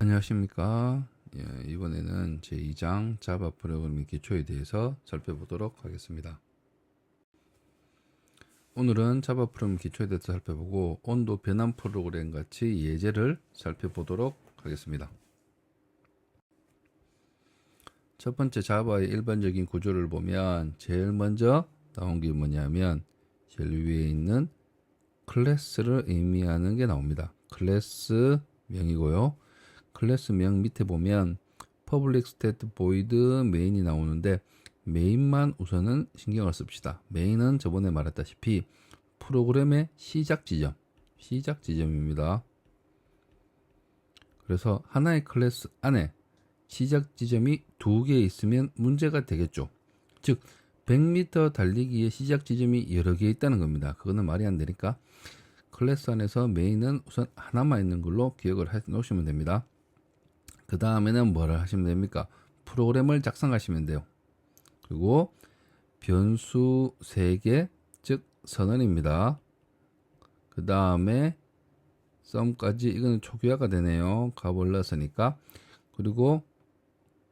안녕하십니까. 이번에는 제2장 자바 프로그래밍 기초에 대해서 살펴보도록 하겠습니다. 오늘은 자바 프로그래밍 기초에 대해서 살펴보고 온도 변환 프로그램 같이 예제를 살펴보도록 하겠습니다. 첫 번째 자바의 일반적인 구조를 보면 제일 먼저 나온 게 뭐냐면 제일 위에 있는 클래스를 의미하는 게 나옵니다. 클래스 명이고요. 클래스명 밑에 보면 public state void main이 나오는데 메인만 우선은 신경을 씁시다. 메인은 저번에 말했다시피 프로그램의 시작 지점입니다. 그래서 하나의 클래스 안에 시작 지점이 두 개 있으면 문제가 되겠죠. 즉 100m 달리기의 시작 지점이 여러 개 있다는 겁니다. 그거는 말이 안 되니까 클래스 안에서 메인은 우선 하나만 있는 걸로 기억을 해 놓으시면 됩니다. 그 다음에는 뭐를 하시면 됩니까? 프로그램을 작성하시면 돼요. 그리고 변수 3개, 즉 선언입니다. 그 다음에 sum까지, 이거는 초기화가 되네요. 값을 넣었으니까. 그리고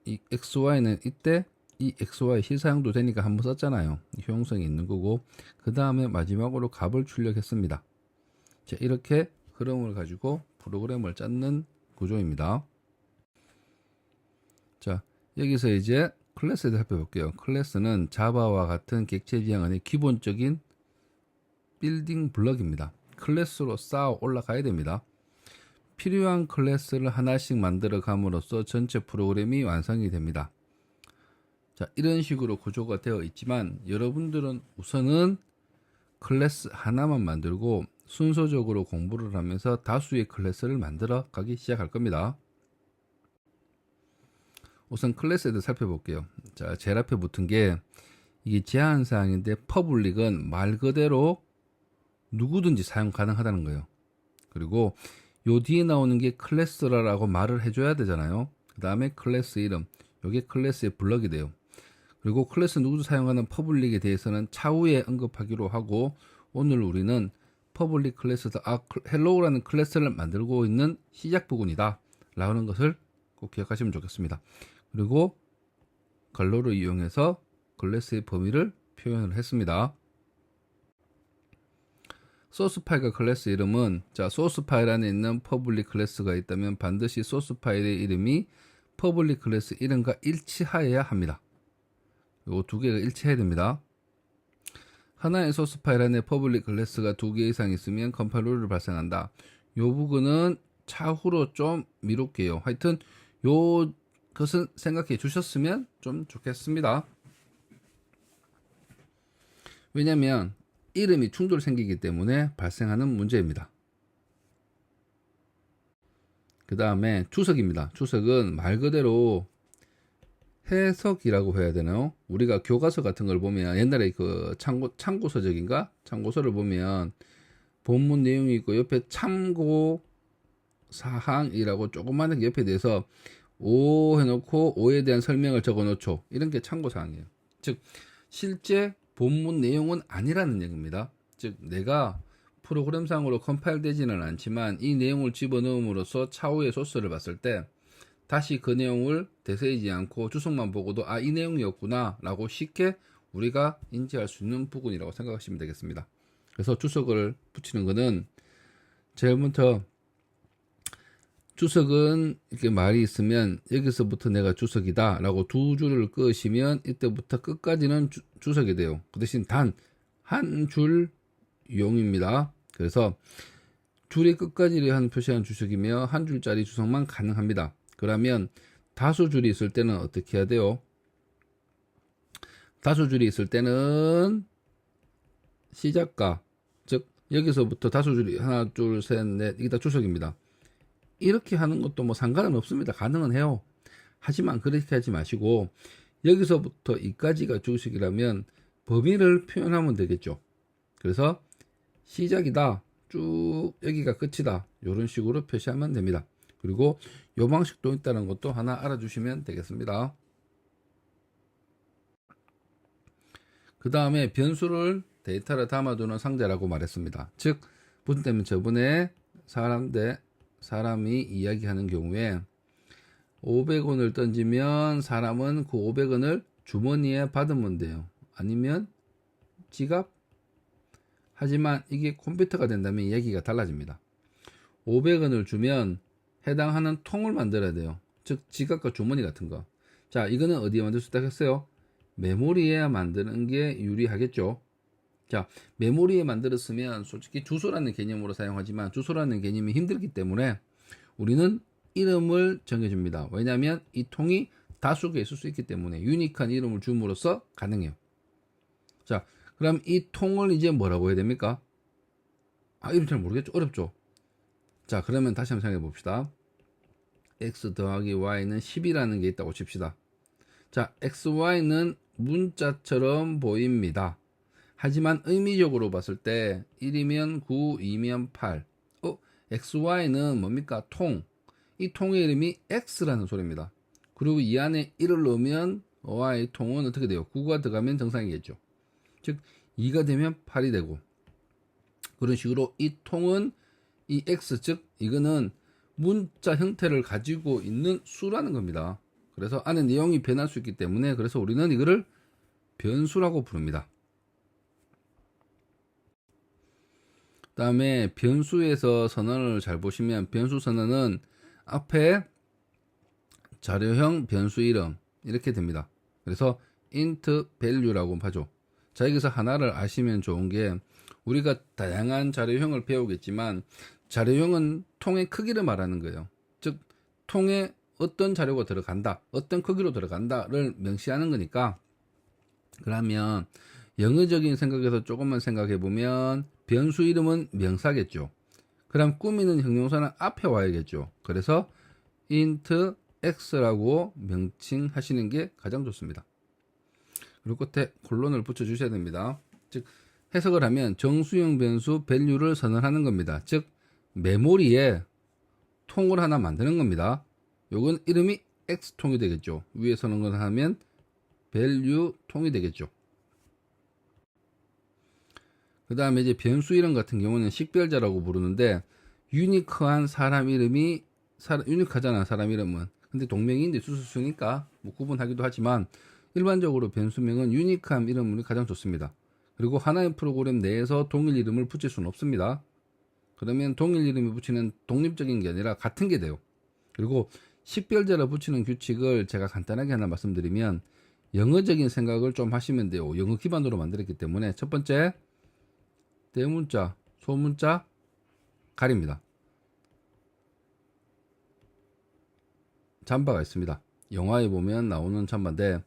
이 xy는 이때 이 xy 실사용도 되니까 한번 썼잖아요. 효용성이 있는 거고, 그 다음에 마지막으로 값을 출력했습니다. 자, 이렇게 흐름을 가지고 프로그램을 짰는 구조입니다. 자, 여기서 이제 클래스에 대해서 살펴볼게요. 클래스는 자바와 같은 객체 지형 안의 기본적인 빌딩 블럭입니다. 클래스로 쌓아 올라가야 됩니다. 필요한 클래스를 하나씩 만들어 감으로써 전체 프로그램이 완성이 됩니다. 자, 이런 식으로 구조가 되어 있지만 여러분들은 우선은 클래스 하나만 만들고 순서적으로 공부를 하면서 다수의 클래스를 만들어 가기 시작할 겁니다. 우선 클래스에 대해서 살펴볼게요. 자, 제일 앞에 붙은 게 이게 제한사항인데 퍼블릭은 말 그대로 누구든지 사용 가능하다는 거예요. 그리고 요 뒤에 나오는 게 클래스라고 말을 해줘야 되잖아요. 그 다음에 클래스 이름, 요게 클래스의 블럭이 돼요. 그리고 클래스 누구도 사용하는 퍼블릭에 대해서는 차후에 언급하기로 하고, 오늘 우리는 퍼블릭 클래스다, 헬로우라는 클래스를 만들고 있는 시작 부분이다 라는 것을 꼭 기억하시면 좋겠습니다. 그리고 괄호를 이용해서 클래스의 범위를 표현을 했습니다. 소스 파일과 클래스 이름은, 자, 소스 파일 안에 있는 퍼블릭 클래스가 있다면 반드시 소스 파일의 이름이 퍼블릭 클래스 이름과 일치하여야 합니다. 요 두 개가 일치해야 됩니다. 하나의 소스 파일 안에 퍼블릭 클래스가 2개 이상 있으면 컴파일 룰을 발생한다. 요 부분은 차후로 좀 미룰게요. 하여튼 요 것은 생각해 주셨으면 좀 좋겠습니다. 왜냐면 이름이 충돌 생기기 때문에 발생하는 문제입니다. 그 다음에 주석입니다. 주석은 말 그대로 해석이라고 해야 되나요? 우리가 교과서 같은 걸 보면 옛날에 그 참고서적인가? 참고서를 보면 본문 내용이 있고 옆에 참고 사항이라고 조그마한 옆에 대해서 O 해놓고 O에 대한 설명을 적어 놓죠. 이런 게 참고사항이에요. 즉 실제 본문 내용은 아니라는 얘기입니다. 즉 내가 프로그램상으로 컴파일 되지는 않지만 이 내용을 집어넣음으로써 차후의 소스를 봤을 때 다시 그 내용을 되새이지 않고 주석만 보고도 이 내용이었구나 라고 쉽게 우리가 인지할 수 있는 부분이라고 생각하시면 되겠습니다. 그래서 주석을 붙이는 것은 제일 먼저, 주석은 이렇게 말이 있으면 여기서부터 내가 주석이다 라고 두 줄을 끄시면 이때부터 끝까지는 주석이 돼요. 그 대신 단 한 줄 용입니다. 그래서 줄의 끝까지를 한 표시한 주석이며 한 줄짜리 주석만 가능합니다. 그러면 다수줄이 있을 때는 어떻게 해야 돼요? 다수줄이 있을 때는 시작가, 즉 여기서부터 다수줄이 하나 둘 셋 넷, 이게 다 주석입니다. 이렇게 하는 것도 뭐 상관은 없습니다. 가능은 해요. 하지만 그렇게 하지 마시고 여기서부터 이까지가 주석이라면 범위를 표현하면 되겠죠. 그래서 시작이다, 쭉 여기가 끝이다, 이런 식으로 표시하면 됩니다. 그리고 요 방식도 있다는 것도 하나 알아주시면 되겠습니다. 그 다음에 변수를 데이터를 담아두는 상자라고 말했습니다. 즉 무슨 때문에 저번에 사람 대 사람이 이야기하는 경우에 500원을 던지면 사람은 그 500원을 주머니에 받으면 돼요. 아니면 지갑? 하지만 이게 컴퓨터가 된다면 얘기가 달라집니다. 500원을 주면 해당하는 통을 만들어야 돼요. 즉 지갑과 주머니 같은 거. 자, 이거는 어디에 만들 수 있다 했어요? 메모리에 만드는 게 유리하겠죠. 자, 메모리에 만들었으면 솔직히 주소라는 개념으로 사용하지만 주소라는 개념이 힘들기 때문에 우리는 이름을 정해줍니다. 왜냐하면 이 통이 다수가 있을 수 있기 때문에 유니크한 이름을 줌으로써 가능해요. 자, 그럼 이 통을 이제 뭐라고 해야 됩니까? 이름 잘 모르겠죠? 어렵죠? 자, 그러면 다시 한번 생각해 봅시다. x 더하기 y는 10이라는 게 있다고 칩시다. 자, xy는 문자처럼 보입니다. 하지만 의미적으로 봤을 때 1이면 9, 2면 8. xy는 뭡니까? 통. 이 통의 이름이 x라는 소리입니다. 그리고 이 안에 1을 넣으면 y 통은 어떻게 돼요? 9가 들어가면 정상이겠죠. 즉 2가 되면 8이 되고, 그런 식으로 이 통은 이 x, 즉 이거는 문자 형태를 가지고 있는 수라는 겁니다. 그래서 안에 내용이 변할 수 있기 때문에 그래서 우리는 이거를 변수라고 부릅니다. 그 다음에 변수에서 선언을 잘 보시면 변수 선언은 앞에 자료형 변수 이름 이렇게 됩니다. 그래서 int value라고 하죠. 자, 여기서 하나를 아시면 좋은 게 우리가 다양한 자료형을 배우겠지만 자료형은 통의 크기를 말하는 거예요. 즉 통에 어떤 자료가 들어간다, 어떤 크기로 들어간다를 명시하는 거니까. 그러면 영어적인 생각에서 조금만 생각해 보면 변수 이름은 명사겠죠. 그럼 꾸미는 형용사는 앞에 와야겠죠. 그래서 int x라고 명칭하시는 게 가장 좋습니다. 그리고 끝에 콜론을 붙여 주셔야 됩니다. 즉 해석을 하면 정수형 변수 value를 선언하는 겁니다. 즉 메모리에 통을 하나 만드는 겁니다. 요건 이름이 x통이 되겠죠. 위에 선언을 하면 value 통이 되겠죠. 그 다음에 이제 변수 이름 같은 경우는 식별자라고 부르는데 유니크한 사람 이름이 유니크하잖아, 사람 이름은. 근데 동명이인데 수수수니까 뭐 구분하기도 하지만 일반적으로 변수명은 유니크한 이름이 가장 좋습니다. 그리고 하나의 프로그램 내에서 동일 이름을 붙일 수는 없습니다. 그러면 동일 이름을 붙이는 독립적인 게 아니라 같은 게 돼요. 그리고 식별자를 붙이는 규칙을 제가 간단하게 하나 말씀드리면 영어적인 생각을 좀 하시면 돼요. 영어 기반으로 만들었기 때문에 첫 번째 대문자, 소문자 가립니다. 잠바가 있습니다. 영화에 보면 나오는 잠바인데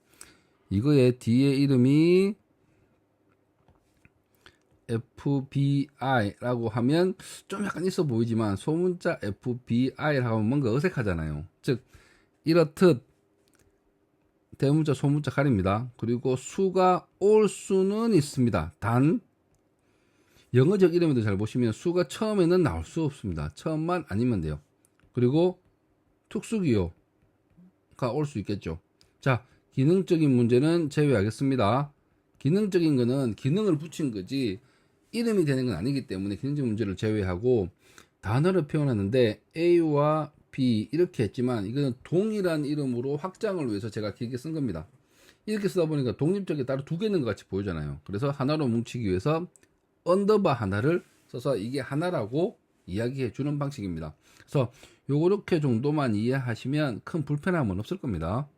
이거의 뒤에 이름이 FBI라고 하면 좀 약간 있어 보이지만 소문자 FBI라고 하면 뭔가 어색하잖아요. 즉 이렇듯 대문자 소문자 가립니다. 그리고 수가 올 수는 있습니다. 단 영어적 이름에도 잘 보시면 수가 처음에는 나올 수 없습니다. 처음만 아니면 돼요. 그리고 특수기호가 올 수 있겠죠. 자, 기능적인 문제는 제외하겠습니다. 기능적인 거는 기능을 붙인 거지 이름이 되는 건 아니기 때문에 기능적 문제를 제외하고 단어를 표현하는데 A와 B 이렇게 했지만 이거는 동일한 이름으로 확장을 위해서 제가 길게 쓴 겁니다. 이렇게 쓰다 보니까 독립적이 따로 두 개 있는 것 같이 보이잖아요. 그래서 하나로 뭉치기 위해서 언더바 하나를 써서 이게 하나라고 이야기해 주는 방식입니다. 그래서 요렇게 정도만 이해하시면 큰 불편함은 없을 겁니다.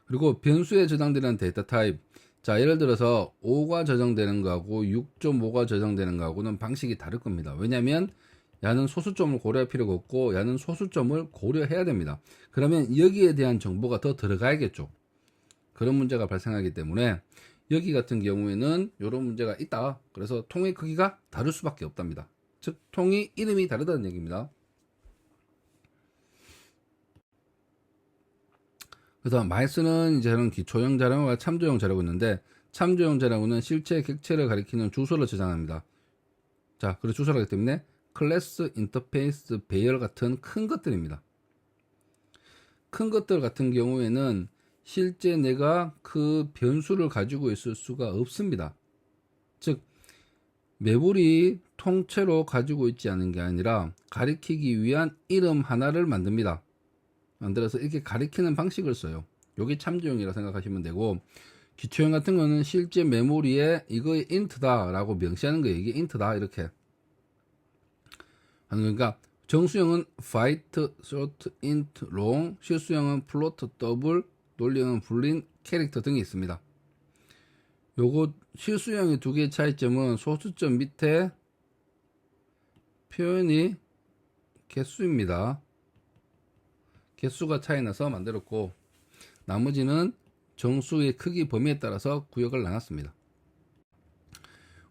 그리고 변수에 저장되는 데이터 타입, 자 예를 들어서 5가 저장되는 거하고 6.5가 저장되는 거하고는 방식이 다를 겁니다. 왜냐하면 야는 소수점을 고려할 필요가 없고 야는 소수점을 고려해야 됩니다. 그러면 여기에 대한 정보가 더 들어가야겠죠. 그런 문제가 발생하기 때문에 여기 같은 경우에는 이런 문제가 있다. 그래서 통의 크기가 다를 수밖에 없답니다. 즉 통이 이름이 다르다는 얘기입니다. 그래서 마이스는 이제 저는 기초형 자료와 참조형 자료가 있는데 참조형 자료는 실체 객체를 가리키는 주소를 저장합니다. 자, 그래서 주소를 하기 때문에 클래스, 인터페이스, 배열 같은 큰 것들입니다. 큰 것들 같은 경우에는 실제 내가 그 변수를 가지고 있을 수가 없습니다. 즉 매불이 통째로 가지고 있지 않은 게 아니라 가리키기 위한 이름 하나를 만들어서 이렇게 가리키는 방식을 써요. 요게 참조형이라 생각하시면 되고, 기초형 같은 거는 실제 메모리에 이거의 int다 라고 명시하는 거예요. 이게 int다 이렇게 하는 거니까, 정수형은 byte, short, int, long, 실수형은 float, double, 논리형은 boolean, 캐릭터 등이 있습니다. 요거 실수형의 두 개의 차이점은 소수점 밑에 표현이 개수입니다. 개수가 차이 나서 만들었고, 나머지는 정수의 크기 범위에 따라서 구역을 나눴습니다.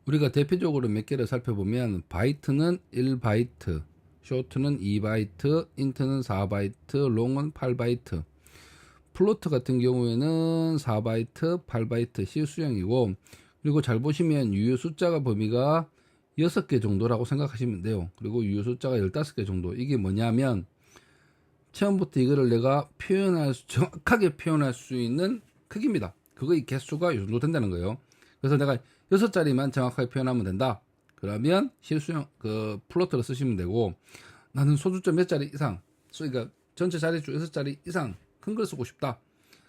우리가 대표적으로 몇 개를 살펴보면 바이트는 1바이트, short는 2바이트, int는 4바이트, long은 8바이트, 플로트 같은 경우에는 4바이트, 8바이트 실수형이고, 그리고 잘 보시면 유효 숫자가 범위가 6개 정도라고 생각하시면 돼요. 그리고 유효 숫자가 15개 정도. 이게 뭐냐면 처음부터 이거를 내가 정확하게 표현할 수 있는 크기입니다. 그거의 개수가 이 정도 된다는 거예요. 그래서 내가 6자리만 정확하게 표현하면 된다. 그러면 실수형 플로트를 쓰시면 되고, 나는 소수점 몇 자리 이상, 그러니까 전체 자리수 6자리 이상 큰 걸 쓰고 싶다.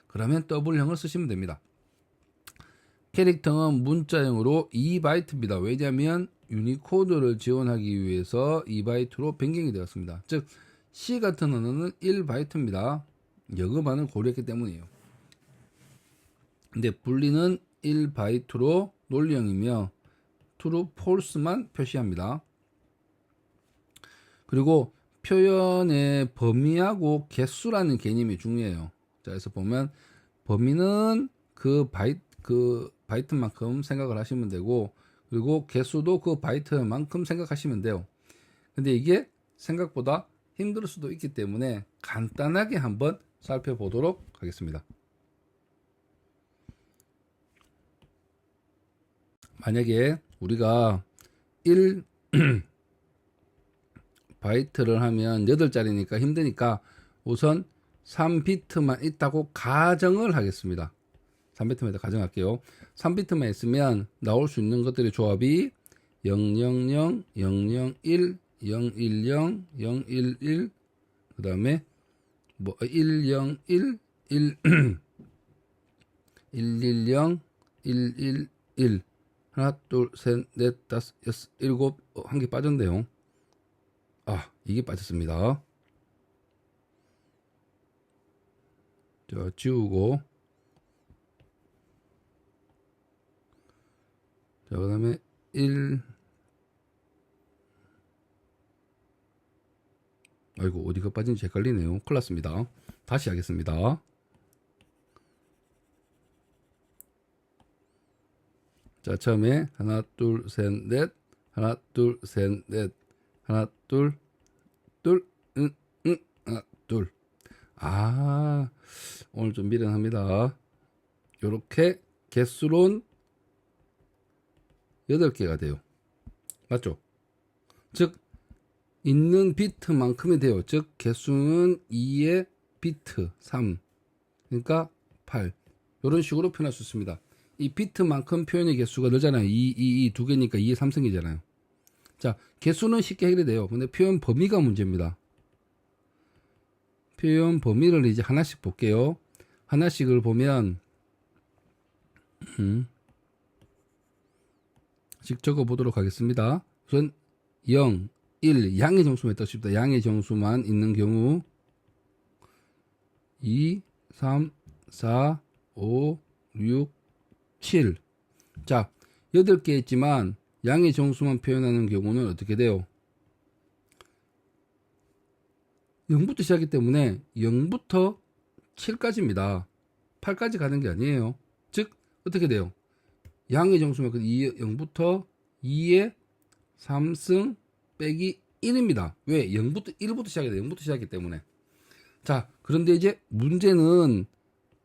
그러면 더블형을 쓰시면 됩니다. 캐릭터는 문자형으로 2바이트입니다. 왜냐하면 유니코드를 지원하기 위해서 2바이트로 변경이 되었습니다. 즉 C 같은 언어는 1바이트입니다. 여금안을 고려했기 때문이에요. 근데 분리는 1바이트로 논리형이며 true, false만 표시합니다. 그리고 표현의 범위하고 개수라는 개념이 중요해요. 자, 그래서 보면 범위는 그 바이트만큼 생각을 하시면 되고, 그리고 개수도 그 바이트만큼 생각하시면 돼요. 근데 이게 생각보다 힘들 수도 있기 때문에 간단하게 한번 살펴보도록 하겠습니다. 만약에 우리가 1 바이트를 하면 8자리니까 힘드니까 우선 3비트만 있다고 가정을 하겠습니다. 3비트만 가정할게요. 3비트만 있으면 나올 수 있는 것들의 조합이 000, 001, 010, 011, 그 다음에 101, 110, 111, 하나, 둘, 셋, 넷, 다섯, 여섯, 일곱, 한 개 빠졌네요. 이게 빠졌습니다. 자, 지우고, 자, 그 다음에 1, 어디가 빠진지 헷갈리네요. 큰일 났습니다. 다시 하겠습니다. 자, 처음에 하나, 둘, 셋, 넷, 하나, 둘, 셋, 넷, 하나, 둘, 하나, 둘. 오늘 좀 미련합니다. 요렇게 개수론 8개가 돼요. 맞죠? 즉, 있는 비트만큼이 돼요. 즉, 개수는 2의 비트 3. 그러니까 8. 이런 식으로 표현할 수 있습니다. 이 비트만큼 표현의 개수가 늘잖아요. 2 두 개니까 2의 3승이잖아요. 자, 개수는 쉽게 해결이 돼요. 근데 표현 범위가 문제입니다. 표현 범위를 이제 하나씩 볼게요. 하나씩을 보면 직 적어 보도록 하겠습니다. 우선 0, 1 양의 정수만 있다 싶다. 양의 정수만 있는 경우 2, 3, 4, 5, 6, 7. 자, 8개 있지만 양의 정수만 표현하는 경우는 어떻게 돼요? 0부터 시작하기 때문에 0부터 7까지입니다. 8까지 가는 게 아니에요. 즉 어떻게 돼요? 양의 정수면 0부터 2의 3승 빼기 1입니다. 왜? 1부터 시작해야 돼요. 0부터 시작하기 때문에. 자, 그런데 이제 문제는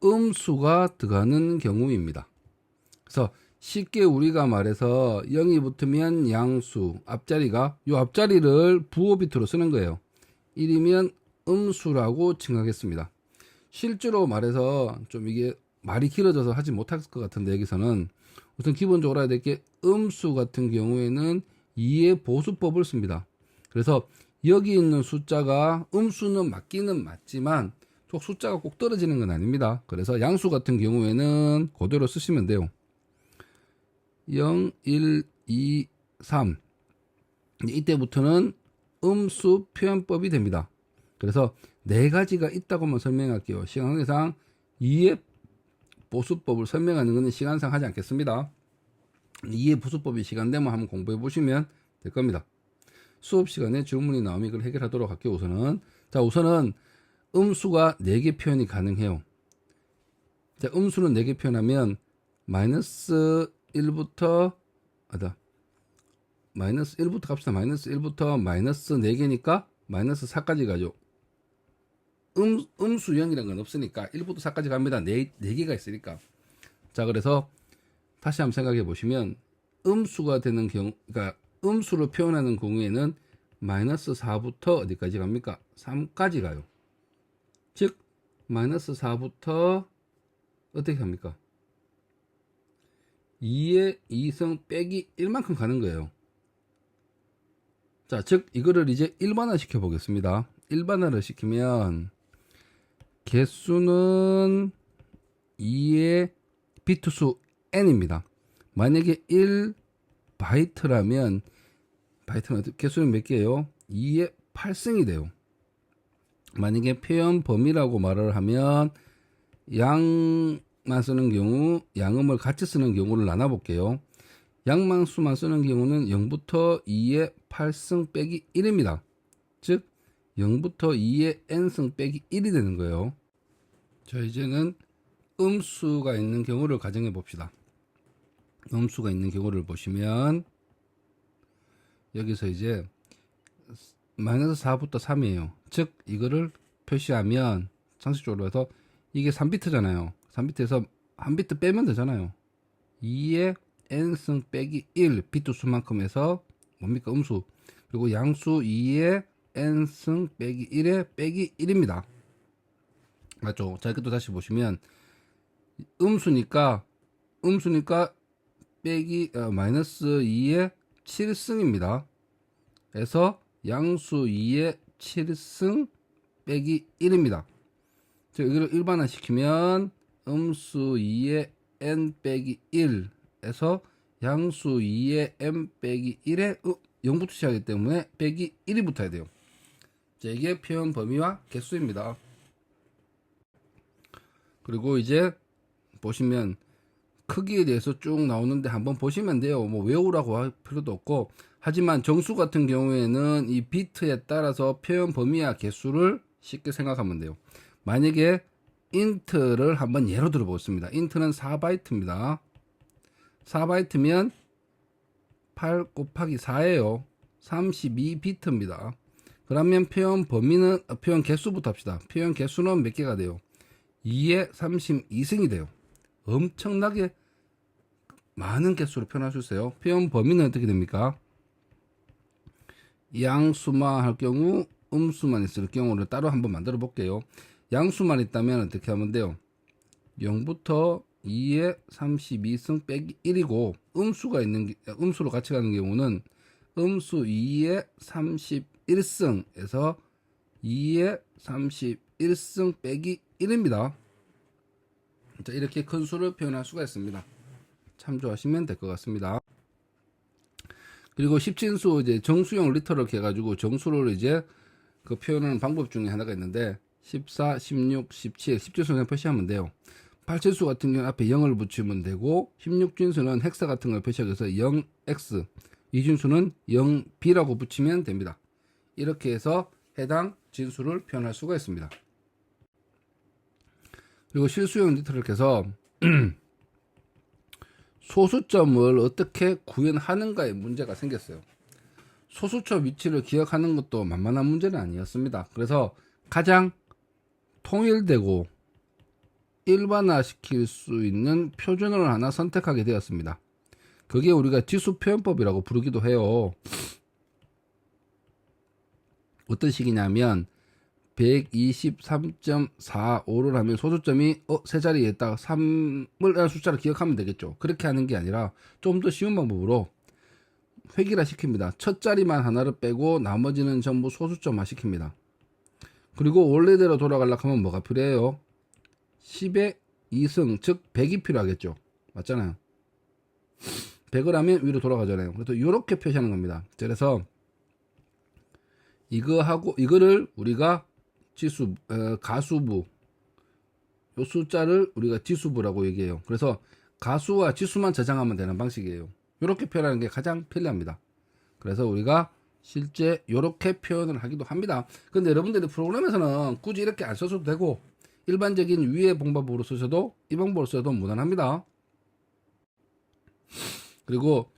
음수가 들어가는 경우입니다. 그래서 쉽게 우리가 말해서 0이 붙으면 양수, 앞자리가 이 앞자리를 부호 비트로 쓰는 거예요. 1이면 음수라고 칭하겠습니다. 실제로 말해서 좀 이게 말이 길어져서 하지 못할 것 같은데, 여기서는 우선 기본적으로 해야 될 게 음수 같은 경우에는 2의 보수법을 씁니다. 그래서 여기 있는 숫자가 음수는 맞기는 맞지만 또 숫자가 꼭 떨어지는 건 아닙니다. 그래서 양수 같은 경우에는 그대로 쓰시면 돼요. 0, 1, 2, 3 이때부터는 음수 표현법이 됩니다. 그래서 네 가지가 있다고만 설명할게요. 시간 관계상 2의 보수법을 설명하는 것은 시간상 하지 않겠습니다. 2의 보수법이 시간 되면 한번 공부해 보시면 될 겁니다. 수업 시간에 질문이 나오면 이걸 해결하도록 할게요. 우선은 음수가 4개 표현이 가능해요. 자, 음수는 4개 표현하면 마이너스 1부터 갑시다. 마이너스 1부터 마이너스 4개니까 마이너스 4까지 가죠. 음수 0이라는 건 없으니까 1부터 4까지 갑니다. 4개가 있으니까. 자, 그래서 다시 한번 생각해 보시면 음수가 되는 경우, 그러니까 음수로 표현하는 경우에는 마이너스 4부터 어디까지 갑니까? 3까지 가요. 즉 마이너스 4부터 어떻게 합니까? 2의 2승 빼기 1만큼 가는 거예요. 자, 즉 이거를 이제 일반화 시켜 보겠습니다. 일반화를 시키면 개수는 2의 비트수 n입니다. 만약에 1바이트라면 바이트는 개수는 몇 개예요? 2의 8승이 돼요. 만약에 표현 범위라고 말을 하면 양만 쓰는 경우, 양음을 같이 쓰는 경우를 나눠 볼게요. 양만수만 쓰는 경우는 0부터 2의 8승 빼기 1입니다. 즉 0부터 2의 n승 빼기 1이 되는 거예요. 자, 이제는 음수가 있는 경우를 가정해 봅시다. 음수가 있는 경우를 보시면 여기서 이제 마이너스 4부터 3이에요. 즉 이거를 표시하면 상식적으로 해서 이게 3비트잖아요. 3비트에서 1비트 빼면 되잖아요. 2의 n승 빼기 1 비트 수만큼 해서 뭡니까? 음수. 그리고 양수 2의 n승 빼기 1의 빼기 1입니다. 맞죠? 자, 이것도 다시 보시면 음수니까 빼기 마이너스 2의 7승입니다. 그래서 양수 2의 7승 빼기 1입니다. 자, 이걸 일반화 시키면 음수 2의 n 빼기 1에서 양수 2의 m 빼기 1에 0부터 시작하기 때문에 빼기 1이 붙어야 돼요. 자, 이게 표현 범위와 개수입니다. 그리고 이제 보시면 크기에 대해서 쭉 나오는데 한번 보시면 돼요. 뭐 외우라고 할 필요도 없고, 하지만 정수 같은 경우에는 이 비트에 따라서 표현 범위와 개수를 쉽게 생각하면 돼요. 만약에 인트를 한번 예로 들어 보겠습니다. 인트는 4바이트입니다. 4바이트면 8 곱하기 4예요. 32비트입니다. 그러면 표현 범위는 표현 개수부터 합시다. 표현 개수는 몇 개가 돼요? 2의 32승이 돼요. 엄청나게 많은 개수로 표현할 수 있어요. 표현 범위는 어떻게 됩니까? 양수만 할 경우, 음수만 있을 경우를 따로 한번 만들어 볼게요. 양수만 있다면 어떻게 하면 돼요? 0부터 2의 32승 빼기 1이고, 음수로 같이 가는 경우는 음수 2의 31승에서 2의 31승 빼기 1입니다. 자, 이렇게 큰 수를 표현할 수가 있습니다. 참조하시면 될 것 같습니다. 그리고 10진수 이제 정수용 리터럴 해가지고 정수를 이제 그 표현하는 방법 중에 하나가 있는데 14, 16, 17, 10진수는 표시하면 돼요. 8진수 같은 경우는 앞에 0을 붙이면 되고 16진수는 헥사 같은 걸 표시해서 0x, 2진수는 0b라고 붙이면 됩니다. 이렇게 해서 해당 진수를 표현할 수가 있습니다. 그리고 실수용 리터럴 해서 소수점을 어떻게 구현하는가에 문제가 생겼어요. 소수점 위치를 기억하는 것도 만만한 문제는 아니었습니다. 그래서 가장 통일되고 일반화 시킬 수 있는 표준어를 하나 선택하게 되었습니다. 그게 우리가 지수 표현법이라고 부르기도 해요. 어떤 식이냐면 123.45를 하면 소수점이 세 자리에 있다가 3을 숫자를 기억하면 되겠죠. 그렇게 하는 게 아니라 좀 더 쉬운 방법으로 획일화 시킵니다. 첫 자리만 하나를 빼고 나머지는 전부 소수점화 시킵니다. 그리고 원래대로 돌아가려고 하면 뭐가 필요해요? 10의 2승, 즉 100이 필요하겠죠. 맞잖아요. 100을 하면 위로 돌아가잖아요. 그래서 이렇게 표시하는 겁니다. 그래서 이거를 우리가 가수부, 요 숫자를 우리가 지수부라고 얘기해요. 그래서 가수와 지수만 저장하면 되는 방식이에요. 이렇게 표현하는 게 가장 편리합니다. 그래서 우리가 실제 이렇게 표현을 하기도 합니다. 근데 여러분들이 프로그램에서는 굳이 이렇게 안 써도 되고 일반적인 위의 방법으로 쓰셔도 이 방법으로 써도 무난합니다. 그리고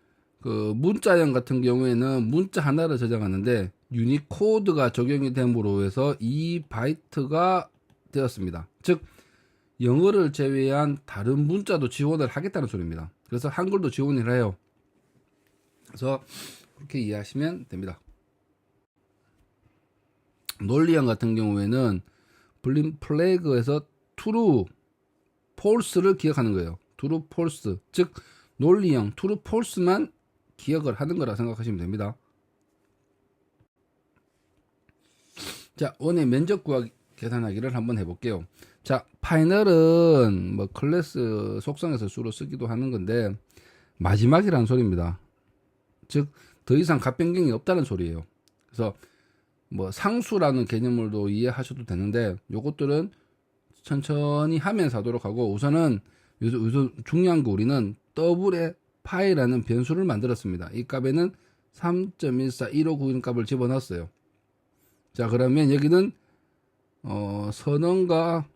그 문자형 같은 경우에는 문자 하나를 저장하는데 유니코드가 적용이 됨으로 해서 2바이트가 되었습니다. 즉 영어를 제외한 다른 문자도 지원을 하겠다는 소리입니다. 그래서 한글도 지원을 해요. 그래서 그렇게 이해하시면 됩니다. 논리형 같은 경우에는 플래그에서 true, false를 기억하는 거예요. true, false. 즉 논리형 true, false만 기억을 하는 거라 생각하시면 됩니다. 자, 원의 면적 구하기 계산하기를 한번 해볼게요. 자, 파이널은 뭐 클래스 속성에서 주로 쓰기도 하는 건데 마지막이라는 소리입니다. 즉 더 이상 값 변경이 없다는 소리예요. 그래서 뭐 상수라는 개념을도 이해하셔도 되는데 요것들은 천천히 하면서 하도록 하고 우선 중요한 거 우리는 더블의 파이라는 변수를 만들었습니다. 이 값에는 3.141591 값을 집어넣었어요. 자, 그러면 여기는 선언과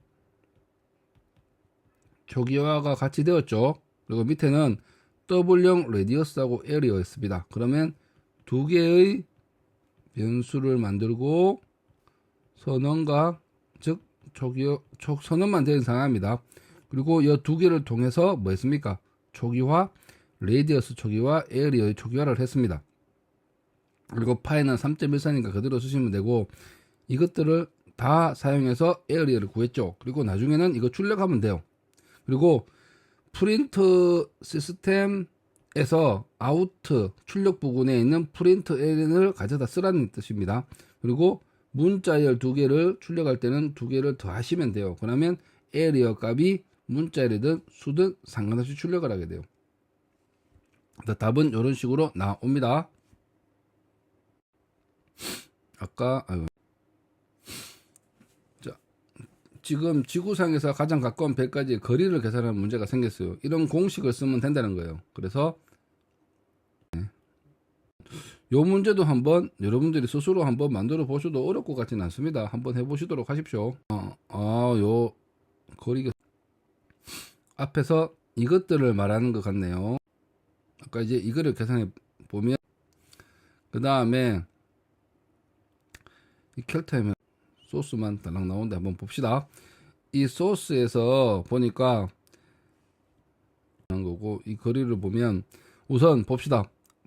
초기화가 같이 되었죠. 그리고 밑에는 W형 레디어스하고 에리어였습니다. 그러면 두 개의 변수를 만들고 선언과 즉 선언만 되는 상황입니다. 그리고 이 두 개를 통해서 뭐 했습니까? 초기화, 레디어스 초기화, 에리어의 초기화를 했습니다. 그리고 파이는 3.14니까 그대로 쓰시면 되고 이것들을 다 사용해서 에리어를 구했죠. 그리고 나중에는 이거 출력하면 돼요. 그리고 프린트 시스템에서 아우트 출력 부분에 있는 프린트 에리어를 가져다 쓰라는 뜻입니다. 그리고 문자열 두 개를 출력할 때는 두 개를 더 하시면 돼요. 그러면 에리어 값이 문자열이든 수든 상관없이 출력을 하게 돼요. 답은 이런 식으로 나옵니다. 자, 지금 지구상에서 가장 가까운 별까지의 거리를 계산하는 문제가 생겼어요. 이런 공식을 쓰면 된다는 거예요. 그래서 요 문제도 한번 여러분들이 스스로 한번 만들어 보셔도 어려울 것 같지는 않습니다. 한번 해보시도록 하십시오. 요 거리 앞에서 이것들을 말하는 것 같네요. 아까 이제 이거를 계산해 보면 그 다음에 이 캘타임은 소스만 달랑 나오는데 한번 봅시다. 이 소스에서 보니까 거고 이 거리를 보면 우선 봅시다.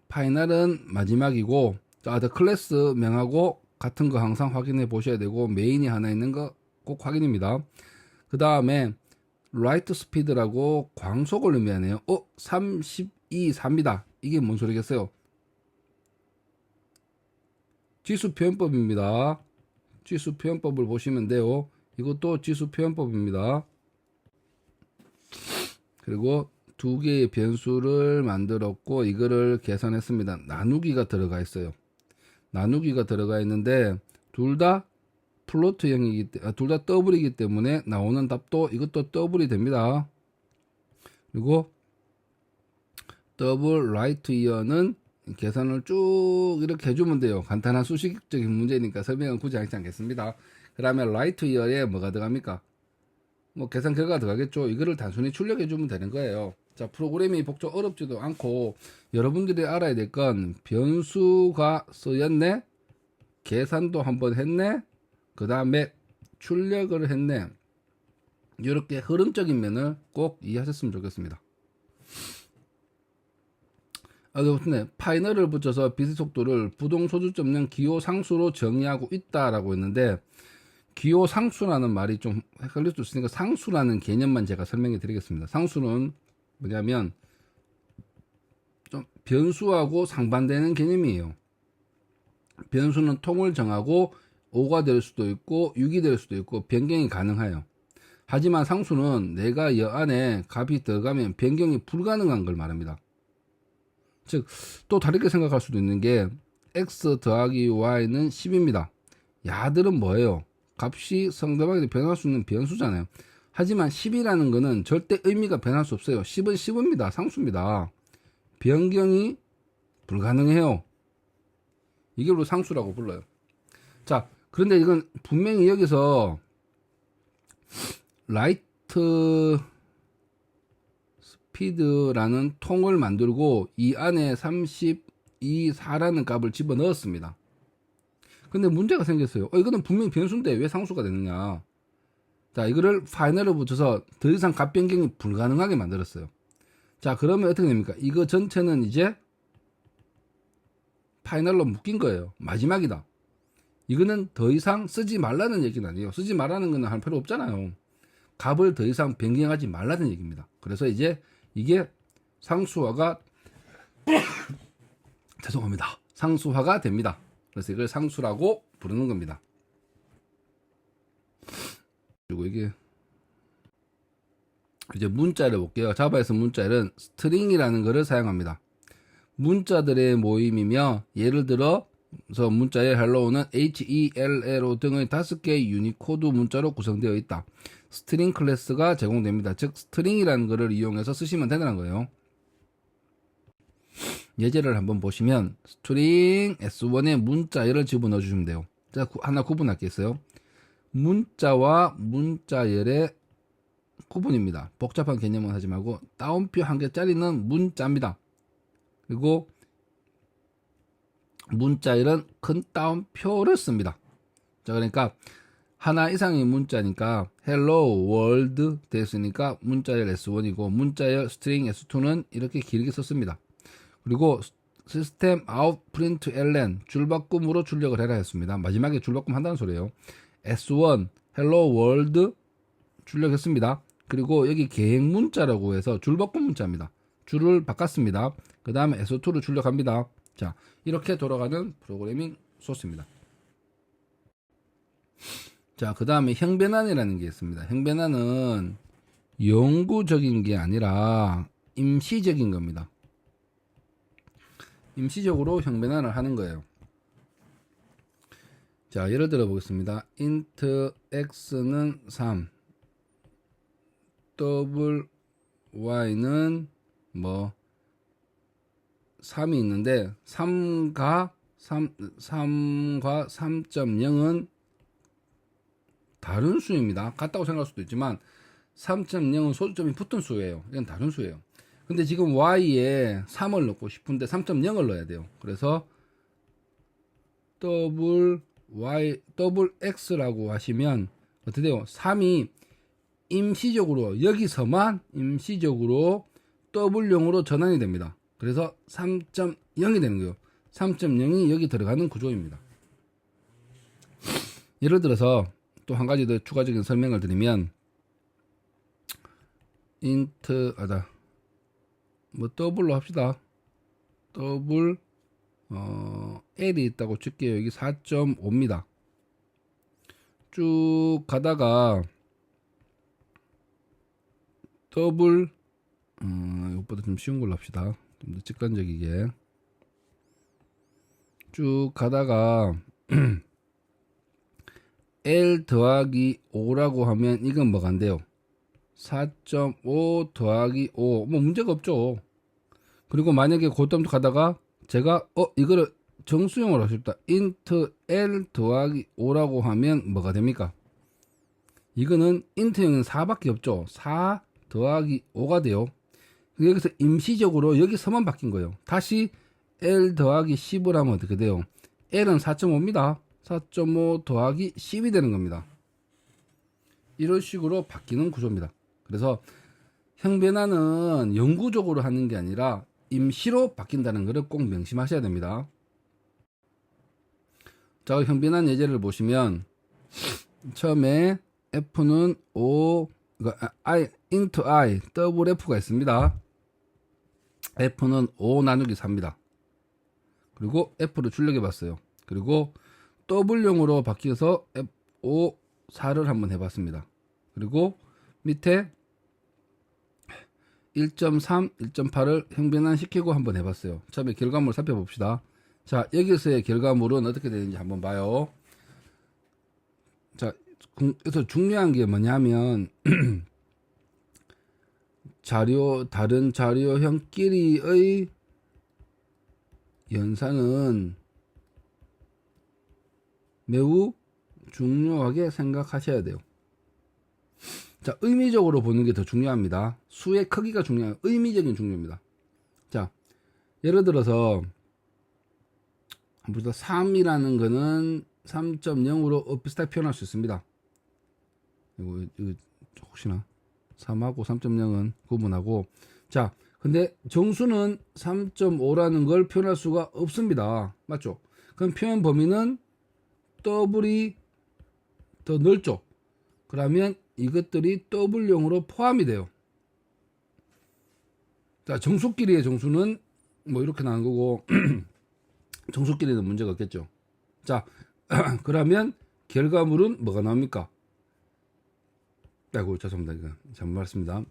파이널은 마지막이고 더 클래스 명하고 같은 거 항상 확인해 보셔야 되고 메인이 하나 있는 거 꼭 확인입니다. 그 다음에 라이트 스피드라고 광속을 의미하네요. 32, 4입니다. 이게 뭔 소리겠어요? 지수 표현법입니다. 지수 표현법을 보시면 돼요. 이것도 지수 표현법입니다. 그리고 두 개의 변수를 만들었고 이거를 계산했습니다. 나누기가 들어가 있어요. 나누기가 들어가 있는데 둘 다 플로트형이기 때문에 둘 다 더블이기 때문에 나오는 답도 이것도 더블이 됩니다. 그리고 더블 라이트 이어는 계산을 쭉 이렇게 해주면 돼요. 간단한 수식적인 문제니까 설명은 굳이 하지 않겠습니다. 그러면 라이트 이어에 뭐가 들어갑니까? 뭐 계산 결과가 들어가겠죠. 이거를 단순히 출력해주면 되는 거예요. 자, 프로그램이 복잡 어렵지도 않고 여러분들이 알아야 될 건 변수가 쓰였네, 계산도 한번 했네, 그 다음에 출력을 했네. 이렇게 흐름적인 면을 꼭 이해하셨으면 좋겠습니다. 파이널을 붙여서 비트 속도를 부동소수점량 기호 상수로 정의하고 있다라고 했는데 기호상수라는 말이 좀 헷갈릴 수 있으니까 상수라는 개념만 제가 설명해 드리겠습니다. 상수는 뭐냐면 좀 변수하고 상반되는 개념이에요. 변수는 통을 정하고 5가 될 수도 있고 6이 될 수도 있고 변경이 가능해요. 하지만 상수는 내가 여 안에 값이 들어가면 변경이 불가능한 걸 말합니다. 즉 또 다르게 생각할 수도 있는 게 x 더하기 y는 10입니다. 야들은 뭐예요? 값이 상대방에게 변할 수 있는 변수잖아요. 하지만 10이라는 거는 절대 의미가 변할 수 없어요. 10은 10입니다. 상수입니다. 변경이 불가능해요. 이게 바로 상수라고 불러요. 자, 그런데 이건 분명히 여기서 라이트 스피드라는 통을 만들고 이 안에 32,4라는 값을 집어넣었습니다. 근데 문제가 생겼어요. 이거는 분명히 변수인데 왜 상수가 되느냐. 자, 이거를 파이널로 붙여서 더 이상 값 변경이 불가능하게 만들었어요. 자, 그러면 어떻게 됩니까? 이거 전체는 이제 파이널로 묶인 거예요. 마지막이다. 이거는 더 이상 쓰지 말라는 얘기는 아니에요. 쓰지 말라는 거는 할 필요 없잖아요. 값을 더 이상 변경하지 말라는 얘기입니다. 그래서 이제 이게 상수화가 죄송합니다. 상수화가 됩니다. 그래서 이걸 상수라고 부르는 겁니다. 그리고 이게 이제 문자를 볼게요. 자바에서 문자는 스트링이라는 것을 사용합니다. 문자들의 모임이며 예를 들어 문자의 hello는 HELLO 등의 5개의 유니코드 문자로 구성되어 있다. 스트링 클래스가 제공됩니다. 즉 스트링이라는 것을 이용해서 쓰시면 된다는 거예요. 예제를 한번 보시면 스트링 S1에 문자열을 집어넣어 주시면 돼요. 자, 하나 구분할게요. 문자와 문자열의 구분입니다. 복잡한 개념은 하지 말고 따옴표 한 개짜리는 문자입니다. 그리고 문자열은 큰 따옴표를 씁니다. 자, 그러니까 하나 이상의 문자니까 hello world 됐으니까 문자열 S1이고 문자열 string S2는 이렇게 길게 썼습니다. 그리고 system out print ln 줄바꿈으로 출력을 해라 했습니다. 마지막에 줄바꿈 한다는 소리예요. S1 hello world 출력했습니다. 그리고 여기 계획 문자라고 해서 줄바꿈 문자입니다. 줄을 바꿨습니다. 그 다음에 S2를 출력합니다. 자, 이렇게 돌아가는 프로그래밍 소스입니다. 자, 그 다음에 형변환이라는 게 있습니다. 형변환은 영구적인 게 아니라 임시적인 겁니다. 임시적으로 형변환을 하는 거예요. 자, 예를 들어 보겠습니다. int x는 3, double y는 뭐 3이 있는데 3과 3.0은 다른 수입니다. 같다고 생각할 수도 있지만 3.0은 소수점이 붙은 수예요. 이건 다른 수예요. 근데 지금 y에 3을 넣고 싶은데 3.0을 넣어야 돼요. 그래서 더블 x라고 하시면 어떻게 돼요? 3이 임시적으로 여기서만 임시적으로 w용으로 전환이 됩니다. 그래서 3.0이 되는 거예요. 3.0이 여기 들어가는 구조입니다. 예를 들어서 또 한 가지 더 추가적인 설명을 드리면 int 뭐 더블로 합시다. 더블 L이 있다고 칠게요. 여기 4.5입니다. 쭉 가다가 더블 이것보다 좀 쉬운 걸로 합시다. 좀 더 직관적이게 쭉 가다가 L 더하기 5라고 하면 이건 뭐가 안 돼요? 4.5 더하기 5 뭐 문제가 없죠. 그리고 만약에 그다음부터 가다가 제가 이거를 정수형으로 하고 싶다. int L 더하기 5라고 하면 뭐가 됩니까? 이거는 int형은 4밖에 없죠. 4 더하기 5가 돼요. 여기서 임시적으로 여기서만 바뀐 거예요. 다시 L 더하기 10을 하면 어떻게 돼요? L은 4.5입니다. 4.5 더하기 10이 되는 겁니다. 이런 식으로 바뀌는 구조입니다. 그래서 형변환은 영구적으로 하는 게 아니라 임시로 바뀐다는 것을 꼭 명심하셔야 됩니다. 자, 형변환 예제를 보시면 처음에 F는 O, I, into I, 더블 F가 있습니다. F는 5 나누기 4입니다. 그리고 F를 출력해 봤어요. 그리고 W형으로 바뀌어서 F5 4를 한번 해봤습니다. 그리고 밑에 1.3, 1.8을 형변환시키고 한번 해봤어요. 처음에 결과물을 살펴봅시다. 자, 여기서의 결과물은 어떻게 되는지 한번 봐요. 자, 그래서 중요한 게 뭐냐면 다른 자료형끼리의 연산은 매우 중요하게 생각하셔야 돼요. 자, 의미적으로 보는 게 더 중요합니다. 수의 크기가 중요해요. 의미적인 중요합니다. 자, 예를 들어서 3이라는 거는 3.0으로 비슷하게 표현할 수 있습니다. 이거 혹시나 3하고 3.0은 구분하고, 자, 근데 정수는 3.5라는 걸 표현할 수가 없습니다. 맞죠? 그럼 표현 범위는 더블이 더 넓죠? 그러면 이것들이 더블형으로 포함이 돼요. 자, 정수끼리의 정수는 뭐 이렇게 나온 거고 정수끼리는 문제가 없겠죠. 자, 그러면 결과물은 뭐가 나옵니까? 아이고, 죄송합니다. 이거 잘못 말했습니다.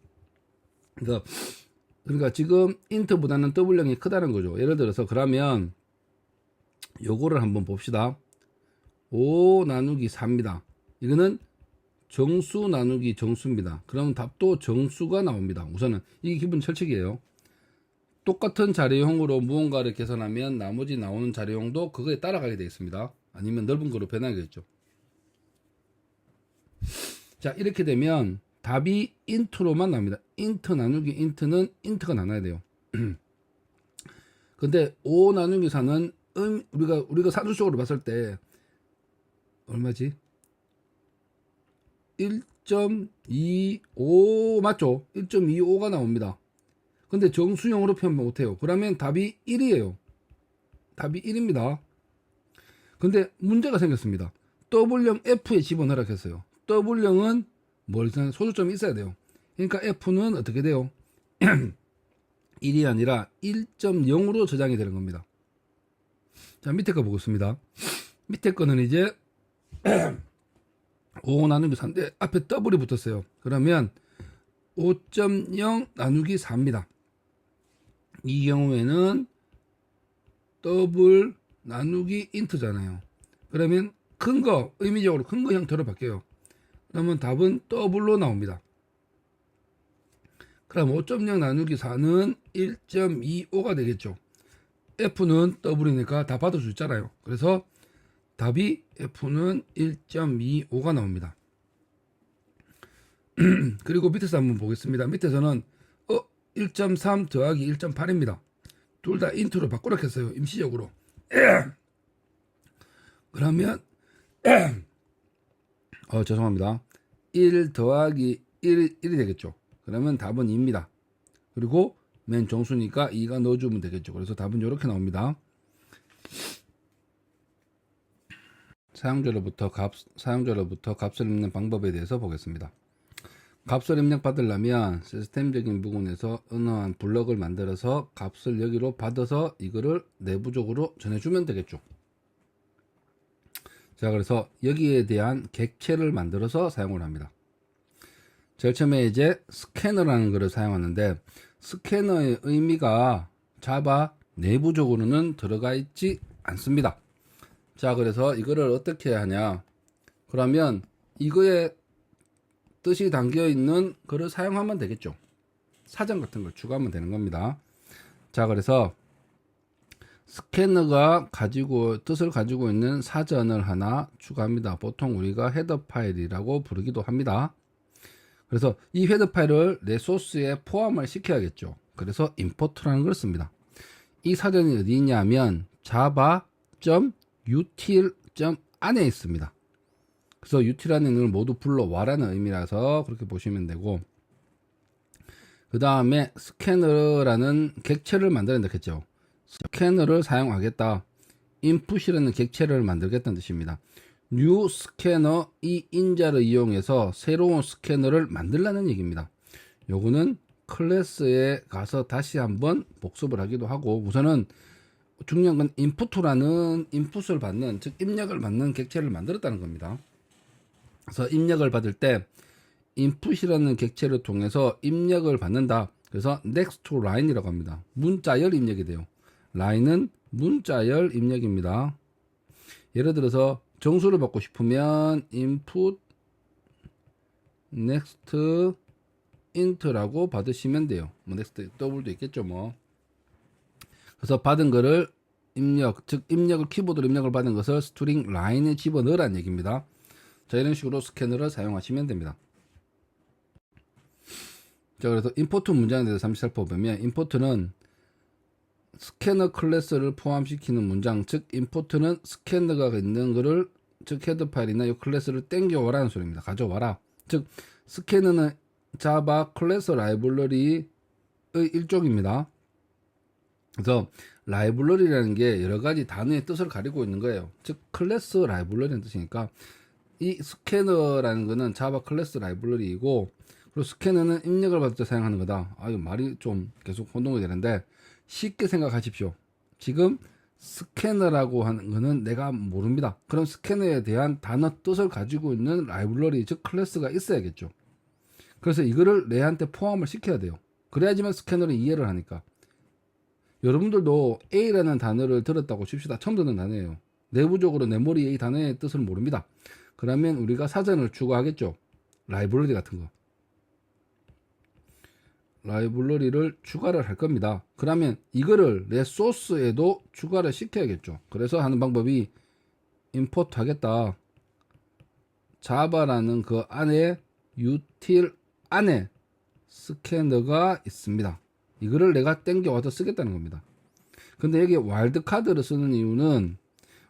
그러니까 지금 인트보다는 더블형이 크다는 거죠. 예를 들어서 그러면 요거를 한번 봅시다. 5 나누기 4입니다. 이거는 정수 나누기 정수입니다. 그럼 답도 정수가 나옵니다. 우선은 이게 기본 철칙이에요. 똑같은 자료형으로 무언가를 계산하면 나머지 나오는 자료형도 그거에 따라가게 되어 있습니다. 아니면 넓은 거로 변하겠죠. 자, 이렇게 되면 답이 인트로만 나옵니다. 인트 나누기 인트는 인트가 나눠야 돼요. 근데 5 나누기 4는 우리가 사주적으로 봤을 때 얼마지? 1.25 맞죠? 1.25가 나옵니다. 근데 정수형으로 표현 못해요. 그러면 답이 1이에요. 답이 1입니다. 근데 문제가 생겼습니다. W형 F에 집어넣으라 했어요. W형은 소수점이 있어야 돼요. 그러니까 F는 어떻게 돼요? 1이 아니라 1.0으로 저장이 되는 겁니다. 자, 밑에 거 보겠습니다. 밑에 거는 이제 5 나누기 4인데 앞에 더블이 붙었어요. 그러면 5.0 나누기 4입니다. 이 경우에는 더블 나누기 인트잖아요. 그러면 의미적으로 큰 거 형태로 바뀌어요. 그러면 답은 더블로 나옵니다. 그럼 5.0 나누기 4는 1.25가 되겠죠. F는 더블이니까 다 받을 수 있잖아요. 그래서 답이 F는 1.25가 나옵니다. 그리고 밑에서 한번 보겠습니다. 밑에서는 1.3 더하기 1.8입니다. 둘 다 인트로 바꾸라 했어요. 임시적으로. 그러면 죄송합니다. 1 더하기 1이 되겠죠. 그러면 답은 2입니다. 그리고 맨 정수니까 2가 넣어주면 되겠죠. 그래서 답은 이렇게 나옵니다. 사용자로부터 값을 입는 방법에 대해서 보겠습니다. 값을 입력받으려면 시스템적인 부분에서 언어한 블럭을 만들어서 값을 여기로 받아서 이거를 내부적으로 전해주면 되겠죠. 자, 그래서 여기에 대한 객체를 만들어서 사용을 합니다. 제일 처음에 이제 스캐너라는 것을 사용하는데 스캐너의 의미가 자바 내부적으로는 들어가 있지 않습니다. 자, 그래서 이거를 어떻게 하냐? 그러면 이거에 뜻이 담겨 있는 거를 사용하면 되겠죠. 사전 같은 걸 추가하면 되는 겁니다. 자, 그래서 스캐너가 뜻을 가지고 있는 사전을 하나 추가합니다. 보통 우리가 헤더 파일이라고 부르기도 합니다. 그래서 이 헤더 파일을 내 소스에 포함을 시켜야겠죠. 그래서 import라는 걸 씁니다. 이 사전이 어디 있냐면 java.util. 안에 있습니다. 그래서 util라는 걸 모두 불러와라는 의미라서 그렇게 보시면 되고, 그 다음에 스캐너라는 객체를 만들어낸다 했죠. 스캐너를 사용하겠다. input이라는 객체를 만들겠다는 뜻입니다. new 스캐너 이 인자를 이용해서 새로운 스캐너를 만들라는 얘기입니다. 요거는 클래스에 가서 다시 한번 복습을 하기도 하고, 우선은 중요한 건 인풋이라는 인풋을 받는, 즉 입력을 받는 객체를 만들었다는 겁니다. 그래서 입력을 받을 때 인풋이라는 객체를 통해서 입력을 받는다. 그래서 next to line이라고 합니다. 문자열 입력이 돼요. line은 문자열 입력입니다. 예를 들어서 정수를 받고 싶으면 input next int라고 받으시면 돼요. 뭐 next 더블도 있겠죠 뭐. 그래서 받은 거를 입력, 즉 입력을 키보드로 입력을 받은 것을 스트링 라인에 집어넣으라는 얘기입니다. 자, 이런 식으로 스캐너를 사용하시면 됩니다. 자, 그래서 임포트 문장에 대해서 잠시 살펴보면, 임포트는 스캐너 클래스를 포함시키는 문장, 즉 임포트는 스캐너가 있는 거를, 즉 헤더 파일이나 이 클래스를 땡겨와라는 소리입니다. 가져와라. 즉 스캐너는 자바 클래스 라이브러리의 일종입니다. 그래서 라이브러리라는 게 여러 가지 단어의 뜻을 가리고 있는 거예요. 즉 클래스 라이브러리라는 뜻이니까, 이 스캐너라는 거는 자바 클래스 라이브러리이고, 그리고 스캐너는 입력을 받을 때 사용하는 거다. 아, 이거 말이 좀 계속 혼동이 되는데, 쉽게 생각하십시오. 지금 스캐너라고 하는 거는 내가 모릅니다. 그럼 스캐너에 대한 단어 뜻을 가지고 있는 라이브러리, 즉 클래스가 있어야겠죠. 그래서 이거를 내한테 포함을 시켜야 돼요. 그래야지만 스캐너를 이해를 하니까. 여러분들도 A라는 단어를 들었다고 칩시다. 처음 듣는 단어예요. 내부적으로 내 머리에 이 단어의 뜻을 모릅니다. 그러면 우리가 사전을 추가하겠죠. 라이브러리 같은 거. 라이브러리를 추가를 할 겁니다. 그러면 이거를 내 소스에도 추가를 시켜야겠죠. 그래서 하는 방법이 임포트 하겠다. 자바라는 그 안에 util 안에 스캐너가 있습니다. 이거를 내가 땡겨와서 쓰겠다는 겁니다. 근데 여기 와일드카드를 쓰는 이유는,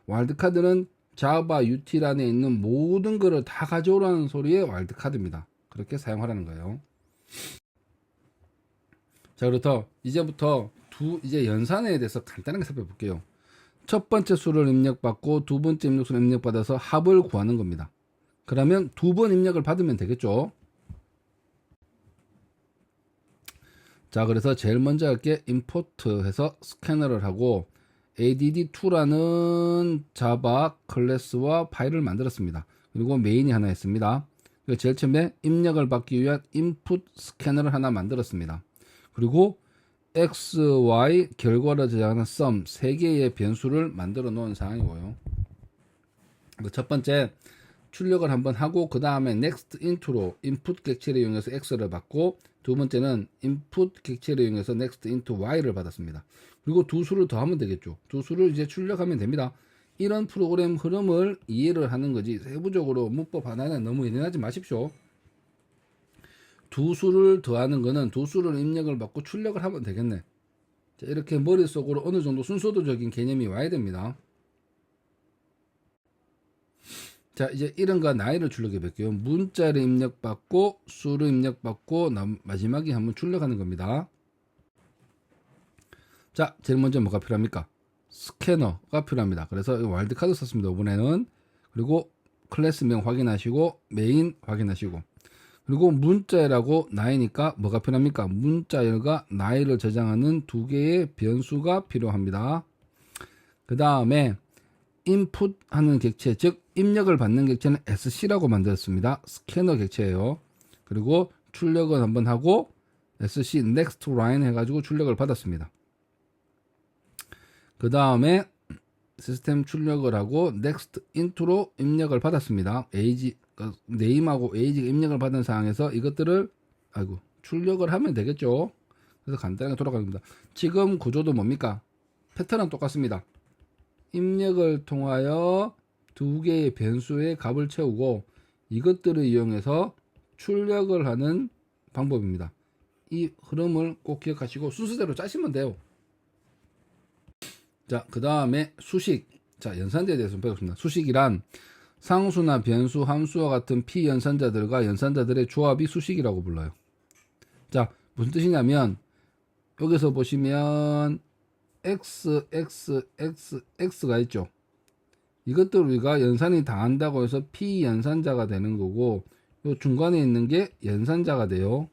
와일드카드는 자바 util 안에 있는 모든 거를 다 가져오라는 소리의 와일드카드입니다. 그렇게 사용하라는 거예요. 자, 그렇다. 이제부터 이제 연산에 대해서 간단하게 살펴볼게요. 첫 번째 수를 입력받고 두 번째 입력수를 입력받아서 합을 구하는 겁니다. 그러면 두 번 입력을 받으면 되겠죠. 자, 그래서 제일 먼저 할게 import 해서 스캐너를 하고 add2라는 자바 클래스와 파일을 만들었습니다. 그리고 메인이 하나 있습니다. 그리고 제일 처음에 입력을 받기 위한 input 스캐너를 하나 만들었습니다. 그리고 x, y 결과를 저장하는 sum 3개의 변수를 만들어 놓은 상황이고요. 첫 번째 출력을 한번 하고 그 다음에 next into로 input 객체를 이용해서 x를 받고, 두 번째는 input 객체를 이용해서 next into y를 받았습니다. 그리고 두 수를 더하면 되겠죠. 두 수를 이제 출력하면 됩니다. 이런 프로그램 흐름을 이해를 하는 거지, 세부적으로 문법 하나는 너무 예민하지 마십시오. 두 수를 더하는 거는 두 수를 입력을 받고 출력을 하면 되겠네. 자, 이렇게 머릿속으로 어느 정도 순서도적인 개념이 와야 됩니다. 자, 이제 이름과 나이를 출력해 볼게요. 문자를 입력받고 수를 입력받고 마지막에 한번 출력하는 겁니다. 자, 제일 먼저 뭐가 필요합니까? 스캐너가 필요합니다. 그래서 와일드카드 썼습니다. 이번에는. 그리고 클래스명 확인하시고 메인 확인하시고, 그리고 문자열하고 나이니까 뭐가 필요합니까? 문자열과 나이를 저장하는 두 개의 변수가 필요합니다. 그 다음에 input 하는 객체, 즉 입력을 받는 객체는 sc라고 만들었습니다. 스캐너 객체예요. 그리고 출력을 한번 하고 sc next line 해가지고 출력을 받았습니다. 그 다음에 시스템 출력을 하고 next into로 입력을 받았습니다. age, 네임하고 age가 입력을 받은 상황에서 이것들을 출력을 하면 되겠죠. 그래서 간단하게 돌아갑니다. 지금 구조도 뭡니까? 패턴은 똑같습니다. 입력을 통하여 두 개의 변수의 값을 채우고 이것들을 이용해서 출력을 하는 방법입니다. 이 흐름을 꼭 기억하시고 순서대로 짜시면 돼요. 자, 그 다음에 수식. 자, 연산자에 대해서 배웠습니다. 수식이란 상수나 변수, 함수와 같은 피연산자들과 연산자들의 조합이 수식이라고 불러요. 자, 무슨 뜻이냐면 여기서 보시면 x가 있죠. 이것들 우리가 연산이 다 한다고 해서 피연산자가 되는 거고, 요 중간에 있는 게 연산자가 돼요.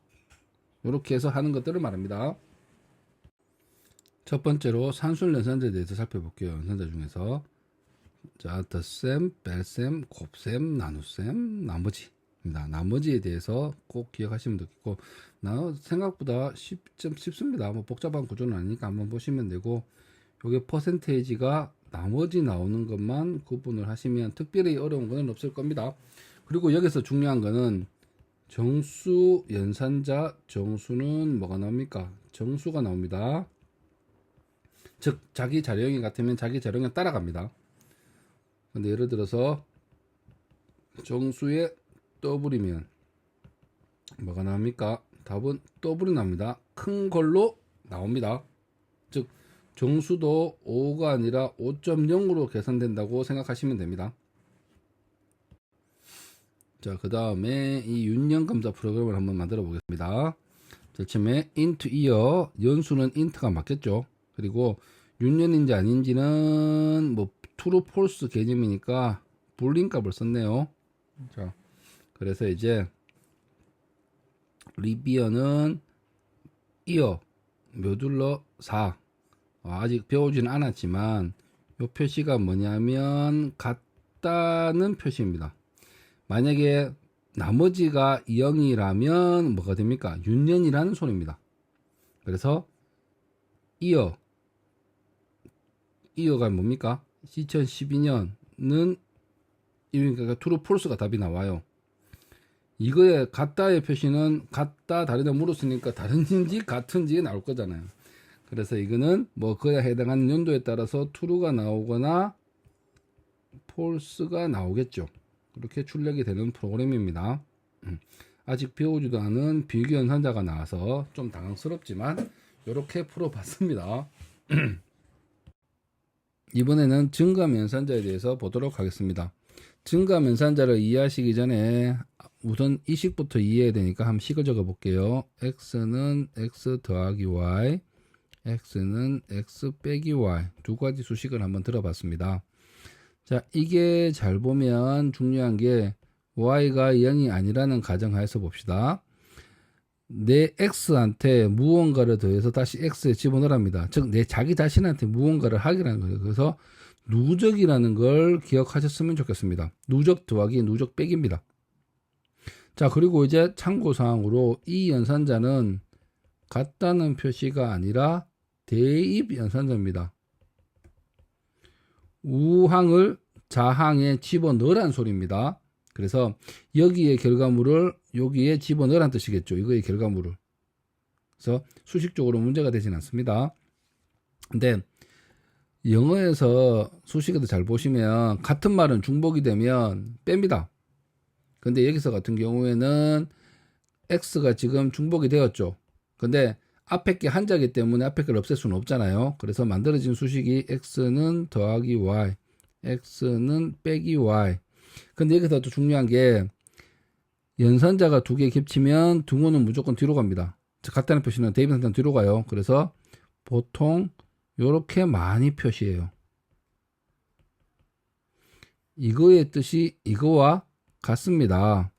이렇게 해서 하는 것들을 말합니다. 첫 번째로 산술 연산자에 대해서 살펴볼게요. 연산자 중에서. 자, 덧셈, 뺄셈, 곱셈, 나눗셈, 나머지입니다. 나머지에 대해서 꼭 기억하시면 되겠고, 생각보다 쉽습니다. 뭐 복잡한 구조는 아니니까 한번 보시면 되고, 요게 퍼센테이지가 나머지 나오는 것만 구분을 하시면 특별히 어려운 거는 없을 겁니다. 그리고 여기서 중요한 거는 정수 연산자, 정수는 뭐가 나옵니까? 정수가 나옵니다. 즉 자기 자료형이 같으면 자기 자료형 따라갑니다. 근데 예를 들어서 정수에 더블이면 뭐가 나옵니까? 답은 더블이 나옵니다. 큰 걸로 나옵니다. 즉 정수도 5가 아니라 5.0으로 계산된다고 생각하시면 됩니다. 자, 그 다음에 이 윤영 검사 프로그램을 한번 만들어 보겠습니다. 자, 처음에 int year, 연수는 int가 맞겠죠. 그리고 윤년인지 아닌지는 뭐 true, false 개념이니까 불린 값을 썼네요. 자, 그래서 이제 리비어는 year 모듈러 4. 아직 배우지는 않았지만 이 표시가 뭐냐면 같다는 표시입니다. 만약에 나머지가 0이라면 뭐가 됩니까? 윤년이라는 소리입니다. 그래서 이어가 뭡니까? 2012년은 그러니까 true, false가 답이 나와요. 이거에 같다의 표시는 같다, 다르다 물었으니까 다른지 같은지 나올 거잖아요. 그래서 이거는 뭐 그에 해당하는 연도에 따라서 true가 나오거나 false가 나오겠죠. 그렇게 출력이 되는 프로그램입니다. 아직 배우지도 않은 비교 연산자가 나와서 좀 당황스럽지만 이렇게 풀어봤습니다. 이번에는 증감 연산자에 대해서 보도록 하겠습니다. 증감 연산자를 이해하시기 전에 우선 이 식부터 이해해야 되니까 한번 식을 적어 볼게요. x는 x 더하기 y, x는 x 빼기 y, 두 가지 수식을 한번 들어봤습니다. 자, 이게 잘 보면 중요한 게 y가 0이 아니라는 가정하에서 봅시다. 내 x한테 무언가를 더해서 다시 x에 집어넣으랍니다. 즉 내 자기 자신한테 무언가를 하기라는 거예요. 그래서 누적이라는 걸 기억하셨으면 좋겠습니다. 누적 더하기 누적 빼기입니다. 자, 그리고 이제 참고사항으로 이 연산자는 같다는 표시가 아니라 대입 연산자입니다. 우항을 자항에 집어넣으란 소리입니다. 그래서 여기에 결과물을 여기에 집어넣으란 뜻이겠죠. 이거의 결과물을. 그래서 수식적으로 문제가 되진 않습니다. 근데 영어에서 수식에도 잘 보시면 같은 말은 중복이 되면 뺍니다. 근데 여기서 같은 경우에는 x가 지금 중복이 되었죠. 근데 앞에 게 한자이기 때문에 앞에 걸 없앨 수는 없잖아요. 그래서 만들어진 수식이 x는 더하기 y, x는 빼기 y. 근데 여기서 또 중요한 게 연산자가 두 개 겹치면 등호는 무조건 뒤로 갑니다. 같다는 표시는 대입 연산자는 뒤로 가요. 그래서 보통 이렇게 많이 표시해요. 이거의 뜻이 이거와 같습니다.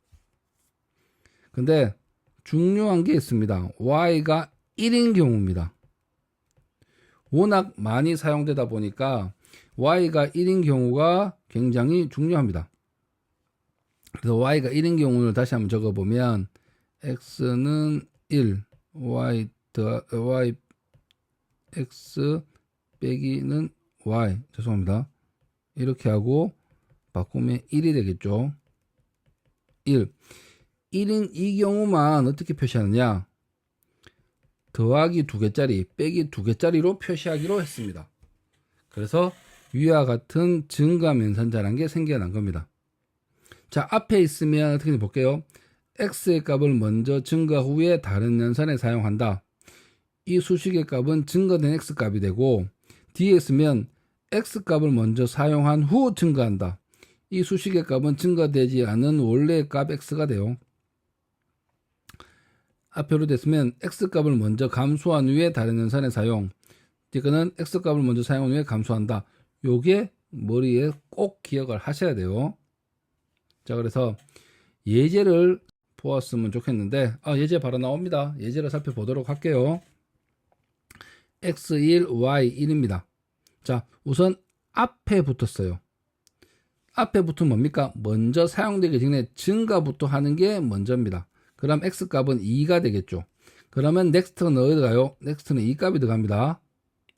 근데 중요한 게 있습니다. y가 1인 경우입니다. 워낙 많이 사용되다 보니까 y가 1인 경우가 굉장히 중요합니다. 그래서 y가 1인 경우를 다시 한번 적어보면 x는 1, y x 빼기는 y, 죄송합니다. 이렇게 하고 바꾸면 1이 되겠죠. 1인 이 경우만 어떻게 표시하느냐? 더하기 2개짜리, 빼기 2개짜리로 표시하기로 했습니다. 그래서 위와 같은 증감 연산자라는 게 생겨난 겁니다. 자, 앞에 있으면 어떻게 볼게요. x의 값을 먼저 증가 후에 다른 연산에 사용한다. 이 수식의 값은 증가된 x 값이 되고, 뒤에 있으면 x 값을 먼저 사용한 후 증가한다. 이 수식의 값은 증가되지 않은 원래의 값 x가 돼요. 앞으로 됐으면 x 값을 먼저 감소한 후에 다른 연산에 사용. 이거는 x 값을 먼저 사용한 후에 감소한다. 요게 머리에 꼭 기억을 하셔야 돼요. 자, 그래서 예제를 보았으면 좋겠는데, 예제 바로 나옵니다. 예제를 살펴보도록 할게요. x1, y1입니다. 자, 우선 앞에 붙었어요. 앞에 붙으면 뭡니까? 먼저 사용되기 전에 증가부터 하는 게 먼저입니다. 그럼 x 값은 2가 되겠죠. 그러면 넥스트는 어디 가요? 넥스트는 2 값이 들어갑니다.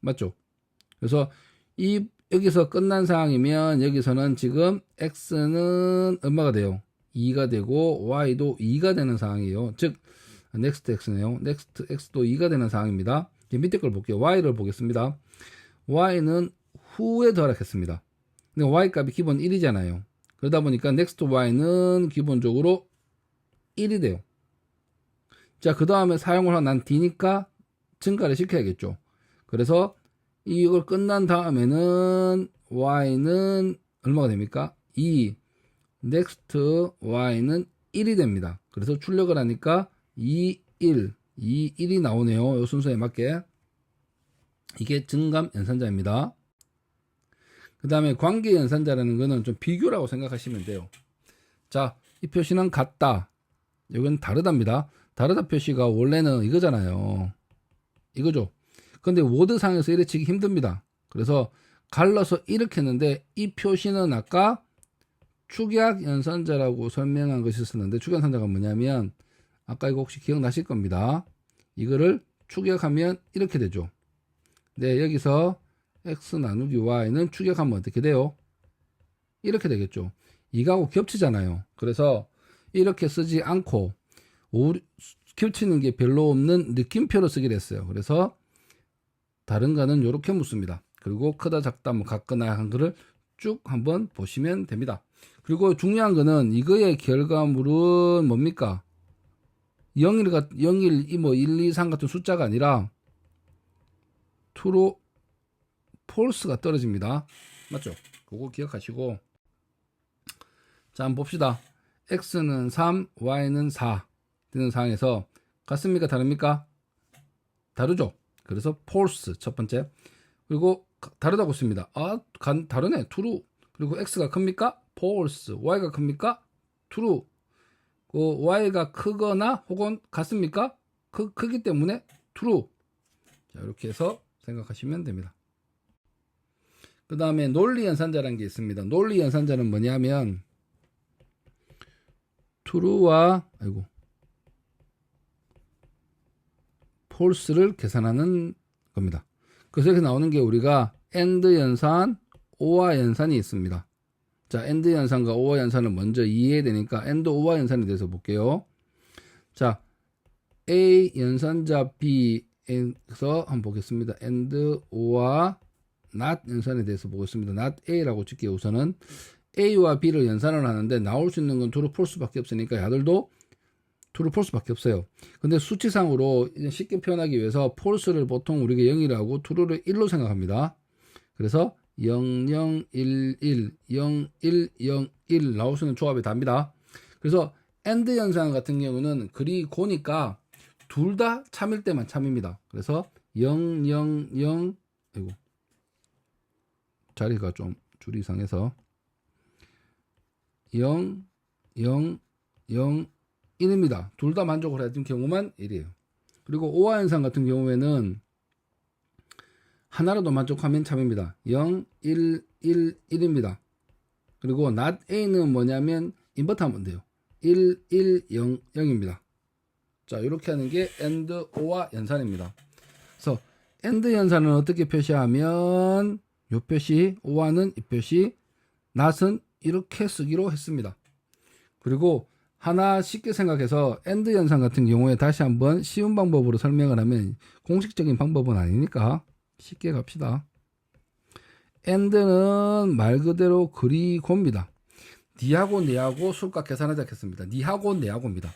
맞죠? 그래서 여기서 끝난 상황이면 여기서는 지금 x는 얼마가 돼요? 2가 되고 y도 2가 되는 상황이에요. 즉 넥스트 x네요. 넥스트 x도 2가 되는 상황입니다. 밑에 걸 볼게요. y를 보겠습니다. y는 후에 더하겠습니다. 근데 y 값이 기본 1이잖아요. 그러다 보니까 넥스트 y는 기본적으로 1이 돼요. 자, 그 다음에 사용을 한 난 d니까 증가를 시켜야겠죠. 그래서 이걸 끝난 다음에는 y는 얼마가 됩니까? 2. 넥스트 y는 1이 됩니다. 그래서 출력을 하니까 2, 1, 2, 1이 나오네요. 이 순서에 맞게. 이게 증감 연산자입니다. 그 다음에 관계 연산자라는 거는 좀 비교라고 생각하시면 돼요. 자, 이 표시는 같다. 이건 다르답니다. 다르다 표시가 원래는 이거잖아요. 이거죠. 근데 워드상에서 이래 치기 힘듭니다. 그래서 갈라서 이렇게 했는데 이 표시는 아까 축약 연산자라고 설명한 것이 있었는데 축약 연산자가 뭐냐면 아까 이거 혹시 기억나실 겁니다. 이거를 축약하면 이렇게 되죠. 네, 여기서 x 나누기 y는 축약하면 어떻게 돼요? 이렇게 되겠죠. 이거하고 겹치잖아요. 그래서 이렇게 쓰지 않고 겹치는 게 별로 없는 느낌표로 쓰기로 했어요. 그래서 다른 거는 이렇게 묻습니다. 그리고 크다 작다 뭐 같거나 한 거를 쭉 한번 보시면 됩니다. 그리고 중요한 거는 이거의 결과물은 뭡니까? 0, 1, 2, 3 같은 숫자가 아니라 true, false가 떨어집니다. 맞죠? 그거 기억하시고. 자, 한번 봅시다. x는 3, y는 4 되는 상황에서 같습니까? 다릅니까? 다르죠? 그래서 false 첫 번째. 그리고 다르다고 씁니다. 다르네. true. 그리고 x가 큽니까? false. y가 큽니까? true. y가 크거나 혹은 같습니까? 크기 때문에 true. 자, 이렇게 해서 생각하시면 됩니다. 그 다음에 논리 연산자라는 게 있습니다. 논리 연산자는 뭐냐면 true와 false를 계산하는 겁니다. 그래서 이렇게 나오는 게 우리가 AND 연산, OR 연산이 있습니다. 자, AND 연산과 OR 연산을 먼저 이해해야 되니까 AND OR 연산에 대해서 볼게요. 자, A 연산자 B에서 한번 보겠습니다. AND OR not 연산에 대해서 보겠습니다. not A라고 찍게요. 우선은 A와 B를 연산을 하는데 나올 수 있는 건 true, false밖에 없으니까 야들도 true, false밖에 없어요. 근데 수치상으로 쉽게 표현하기 위해서 false를 보통 우리가 0이라고 true를 1로 생각합니다. 그래서 0, 0, 1, 1, 0, 1, 0, 1 나올 수 있는 조합이 답니다. 그래서 AND 연산 같은 경우는 글이 고니까 둘 다 참일 때만 참입니다. 그래서 0, 0, 0 자리가 좀 줄이 이상해서 0, 0, 0, 1입니다. 둘 다 만족을 해야 되는 경우만 1이에요. 그리고 OR 연산 같은 경우에는 하나라도 만족하면 참입니다. 0, 1, 1, 1입니다. 그리고 not A는 뭐냐면 인버터 하면 돼요. 1, 1, 0, 0입니다. 자, 이렇게 하는 게 AND OR 연산입니다. 그래서 AND 연산은 어떻게 표시하면 이 표시, OR는 이 표시, not은 이렇게 쓰기로 했습니다. 그리고 하나 쉽게 생각해서 AND 연산 같은 경우에 다시 한번 쉬운 방법으로 설명을 하면 공식적인 방법은 아니니까 쉽게 갑시다. AND는 말 그대로 그리고입니다. 니하고 내하고 술값 계산하자 했습니다. 니하고 내하고입니다.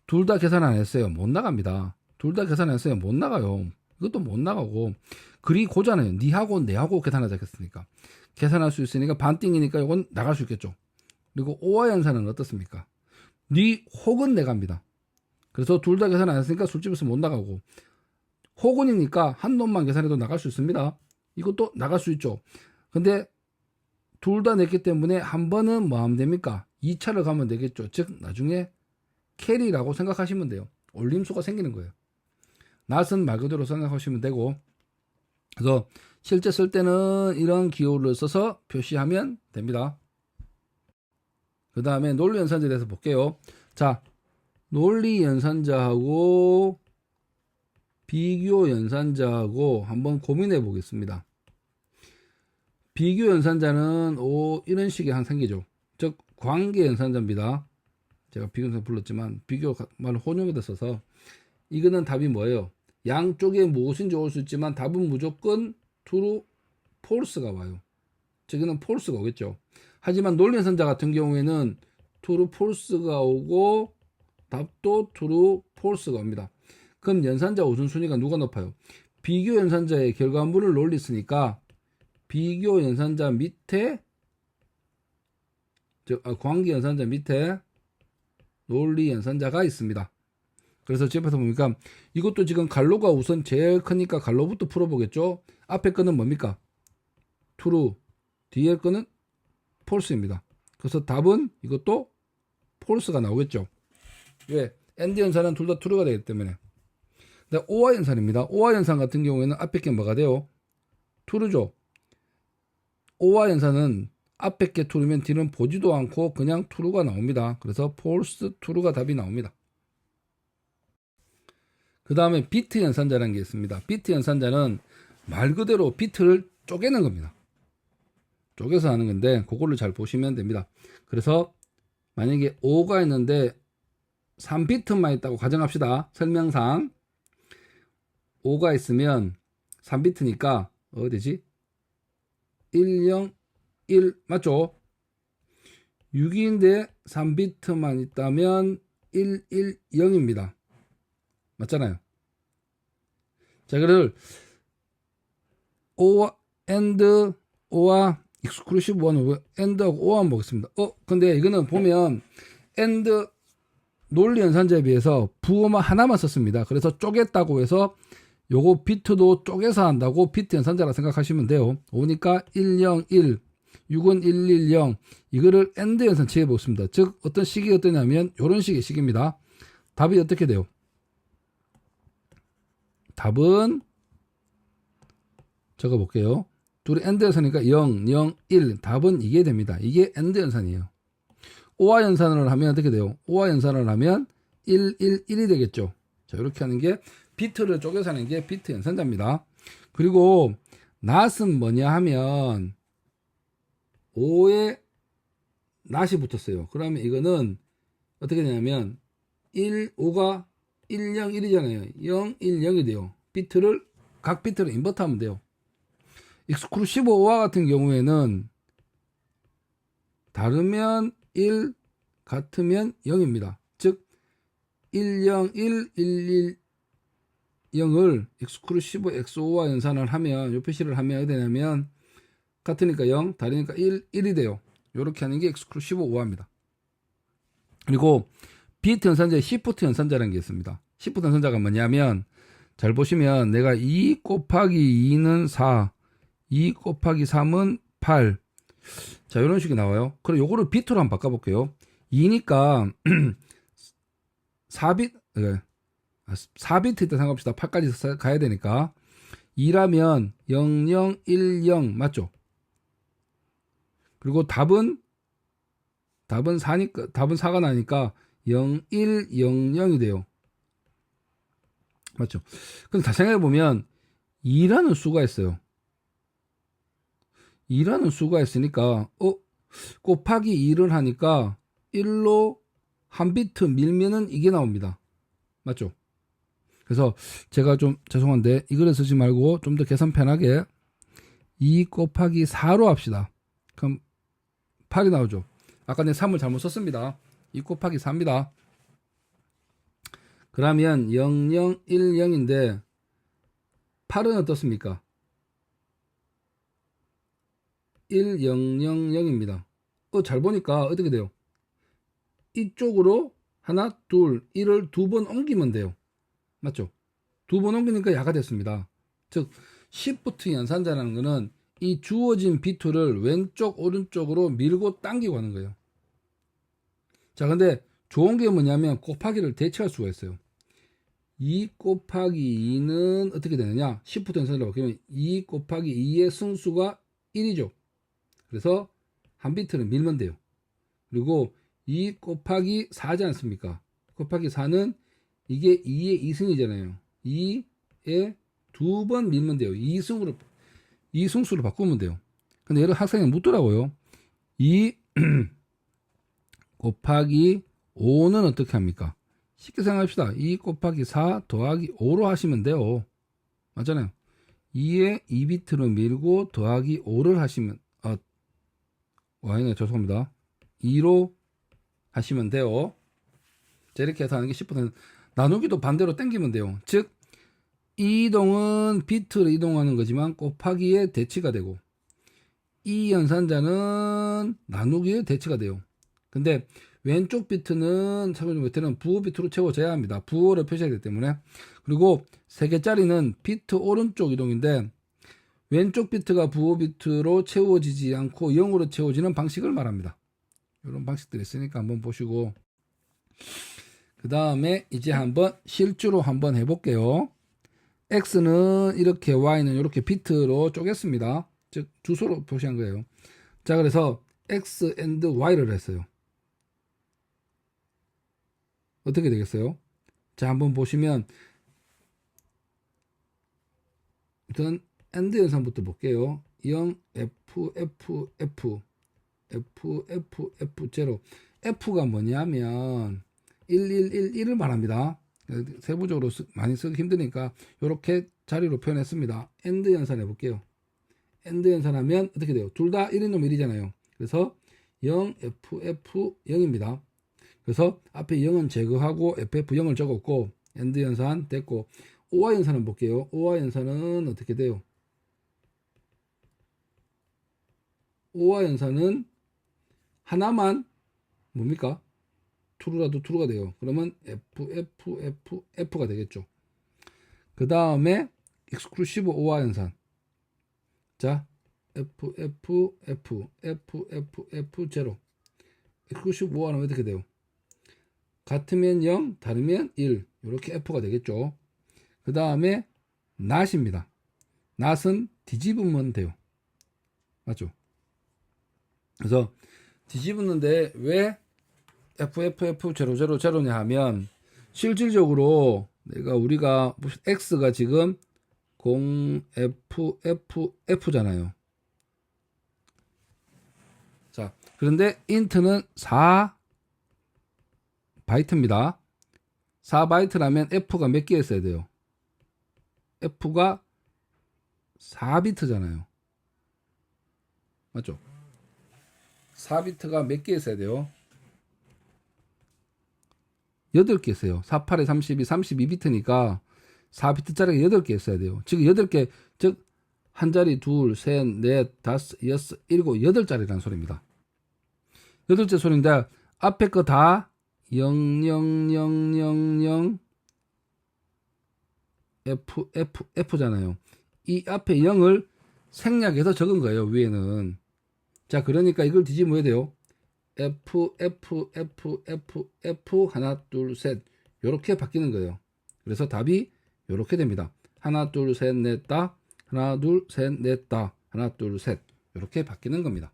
둘 다 계산 안 했어요. 못 나갑니다. 둘 다 계산 안 했어요. 못 나가요. 이것도 못 나가고 그리고잖아요. 니하고 내하고 계산하자 했으니까 계산할 수 있으니까 반띵이니까 이건 나갈 수 있겠죠. 그리고 OR 연산은 어떻습니까? 니 혹은 내가입니다. 그래서 둘 다 계산 안 했으니까 술집에서 못 나가고 혹은이니까 한 놈만 계산해도 나갈 수 있습니다. 이것도 나갈 수 있죠. 근데 둘 다 냈기 때문에 한 번은 뭐 하면 됩니까? 2차를 가면 되겠죠. 즉 나중에 캐리라고 생각하시면 돼요. 올림수가 생기는 거예요. 낫은 말 그대로 생각하시면 되고, 그래서 실제 쓸 때는 이런 기호를 써서 표시하면 됩니다. 그 다음에 논리연산자에 대해서 볼게요. 자, 논리연산자하고 비교연산자하고 한번 고민해 보겠습니다. 비교연산자는 이런 식의 항상 생기죠. 즉 관계연산자입니다. 제가 비교연산 불렀지만 비교 말을 혼용에다 써서 이거는 답이 뭐예요? 양쪽에 무엇인지 올 수 있지만 답은 무조건 true, false가 와요. 즉 이거는 false가 오겠죠. 하지만 논리연산자 같은 경우에는 true, false가 오고 답도 true, false가 옵니다. 그럼 연산자 우선순위가 누가 높아요? 비교연산자의 결과물을 논리 쓰니까 비교연산자 밑에 관계연산자 밑에 논리연산자가 있습니다. 그래서 집에서 보니까 이것도 지금 갈로가 우선 제일 크니까 갈로부터 풀어보겠죠. 앞에 거는 뭡니까? true, 뒤에 거는 false입니다. 그래서 답은 이것도 false가 나오겠죠. 왜? and 연산은 둘 다 true가 되기 때문에. 오화 연산입니다. 오화 연산 같은 경우에는 앞에 게 뭐가 돼요? true죠. 오화 연산은 앞에 게 true면 뒤는 보지도 않고 그냥 true가 나옵니다. 그래서 false, true가 답이 나옵니다. 그 다음에 비트 연산자라는 게 있습니다. 비트 연산자는 말 그대로 비트를 쪼개는 겁니다. 쪼개서 하는 건데 그걸로 잘 보시면 됩니다. 그래서 만약에 5가 있는데 3비트만 있다고 가정합시다. 설명상 5가 있으면 3비트니까 어디지? 1, 0, 1 맞죠? 6인데 3비트만 있다면 1, 1, 0입니다. 맞잖아요. 자, 그걸 오와 and 오와 exclusive one and하고 오와 한번 보겠습니다. 근데 이거는 보면 and 논리 연산자에 비해서 부호만 하나만 썼습니다. 그래서 쪼갰다고 해서 요거 비트도 쪼개서 한다고 비트 연산자라 생각하시면 돼요. 5니까 101, 6은 110. 이거를 and 연산 취해 보겠습니다. 즉 어떤 식이 어떠냐면 이런 식의 식입니다. 답이 어떻게 돼요? 답은 적어볼게요. 둘이 and 연산이니까 0, 0, 1. 답은 이게 됩니다. 이게 and 연산이에요. 오화 연산을 하면 어떻게 돼요? 오화 연산을 하면 1, 1, 1이 되겠죠. 자, 이렇게 하는 게 비트를 쪼개서 하는 게 비트 연산자입니다. 그리고 not은 뭐냐 하면 5에 not이 붙었어요. 그러면 이거는 어떻게 되냐면 5가 1, 0, 1이잖아요. 0, 1, 0이 돼요. 각 비트를 인버트 하면 돼요. exclusive 오화 같은 경우에는 다르면 1, 같으면 0입니다. 즉 1, 0, 1, 1, 1, 0을 exclusive XO와 연산을 하면 요 표시를 하면 어떻게 되냐면 같으니까 0, 다르니까 1, 1이 돼요. 요렇게 하는 게 exclusive 오화입니다. 그리고 비트 연산자에 시프트 연산자라는 게 있습니다. 시프트 연산자가 뭐냐면 잘 보시면 내가 2 곱하기 2는 4, 2 곱하기 3은 8. 자, 이런 식이 나와요. 그럼 요거를 비트로 한번 바꿔볼게요. 2니까 4비트 있다 생각합시다. 8까지 가야 되니까 2라면 0, 0, 1, 0 맞죠? 그리고 답은 4가 나니까 0, 1, 0, 0이 돼요. 맞죠? 근데 다시 생각해보면 2라는 수가 있어요. 2라는 수가 있으니까 곱하기 2를 하니까 1로 한 비트 밀면은 이게 나옵니다. 맞죠? 그래서 제가 좀 죄송한데 이거를 쓰지 말고 좀 더 계산 편하게 2 곱하기 4로 합시다. 그럼 8이 나오죠. 아까 내 3을 잘못 썼습니다. 2 곱하기 4입니다. 그러면 0, 0, 1, 0인데 8은 어떻습니까? 1, 0, 0, 0입니다. 잘 보니까 어떻게 돼요? 이쪽으로 하나, 둘, 1을 2번 옮기면 돼요. 맞죠? 2번 옮기니까 야가 됐습니다. 즉, 시프트 연산자라는 거는 이 주어진 비트를 왼쪽 오른쪽으로 밀고 당기고 하는 거예요. 자, 근데 좋은 게 뭐냐면 곱하기를 대체할 수가 있어요. 2 곱하기 2는 어떻게 되느냐? 시프트 연산으로 바뀌면 2 곱하기 2의 승수가 1이죠. 그래서 한 비트를 밀면 돼요. 그리고 2 곱하기 4지 않습니까? 곱하기 4는 이게 2의 2승이잖아요. 2에 두 번 밀면 돼요. 2승수로 바꾸면 돼요. 근데 얘를 학생이 묻더라고요. 2 곱하기 5는 어떻게 합니까? 쉽게 생각합시다. 2 곱하기 4 더하기 5로 하시면 돼요. 맞잖아요. 2에 2비트로 밀고 더하기 5를 하시면 아니네, 죄송합니다. 2로 하시면 돼요. 자, 이렇게 해서 하는 게 10%. 나누기도 반대로 당기면 돼요. 즉 이동은 비트로 이동하는 거지만 곱하기의 대치가 되고, 이 연산자는 나누기의 대치가 돼요. 근데 왼쪽 비트는 참고로 밑에는 부호 비트로 채워져야 합니다. 부호를 표시해야 되기 때문에. 그리고 3개짜리는 비트 오른쪽 이동인데 왼쪽 비트가 부호 비트로 채워지지 않고 0으로 채워지는 방식을 말합니다. 이런 방식들이 있으니까 한번 보시고, 그 다음에 이제 한번 실주로 한번 해볼게요. X는 이렇게, Y는 이렇게 비트로 쪼갰습니다. 즉 주소로 표시한 거예요. 자, 그래서 X and Y를 했어요. 어떻게 되겠어요? 자, 한번 보시면 일단 AND 연산부터 볼게요. 0, F, F, F, F, F, F0. F가 뭐냐면 1, 1, 1, 1을 말합니다. 세부적으로 많이 쓰기 힘드니까 이렇게 자리로 표현했습니다. AND 연산 해볼게요. AND 연산하면 어떻게 돼요? 둘 다 1인 놈 1이잖아요. 그래서 0, F, F, 0입니다. 그래서 앞에 0은 제거하고 FF 0을 적었고, AND 연산 됐고, OR 연산을 볼게요. OR 연산은 어떻게 돼요? OR 연산은 하나만 뭡니까? true라도 true가 돼요. 그러면 F, F, F, F가 되겠죠. 그 다음에 exclusive OR 연산. 자, F, F, F, F, F, F, 0. exclusive OR은 어떻게 돼요? 같으면 0, 다르면 1. 이렇게 F가 되겠죠. 그 다음에 not입니다. not은 뒤집으면 돼요. 맞죠? 그래서 뒤집었는데 왜 FFF00냐 하면 실질적으로 우리가 X가 지금 0FFF잖아요. 자, 그런데 int는 4바이트입니다. 4바이트라면 F가 몇 개 있어야 돼요? F가 4비트잖아요. 맞죠? 4비트가 몇 개 있어야 돼요? 8개 있어요. 48에 32, 32비트니까 4비트짜리가 8개 있어야 돼요. 즉 8개, 즉 한 자리, 둘, 셋, 넷, 다섯, 여섯, 일곱, 8자리라는 소리입니다. 8째 소리인데 앞에 거 다 0000 F잖아요. 이 앞에 0을 생략해서 적은 거예요, 위에는. 자, 그러니까 이걸 뒤집어야 돼요. F, F, F, F, F, 하나, 둘, 셋. 요렇게 바뀌는 거예요. 그래서 답이 요렇게 됩니다. 하나, 둘, 셋, 넷, 다. 하나, 둘, 셋, 넷, 다. 하나, 둘, 셋. 요렇게 바뀌는 겁니다.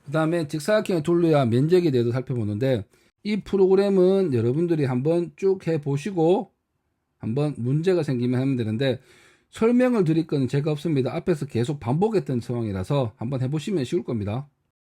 그 다음에 직사각형의 둘레와 면적에 대해서 살펴보는데, 이 프로그램은 여러분들이 한번 쭉 해보시고 한번 문제가 생기면 하면 되는데, 설명을 드릴 건 제가 없습니다. 앞에서 계속 반복했던 상황이라서 한번 해보시면 쉬울 겁니다.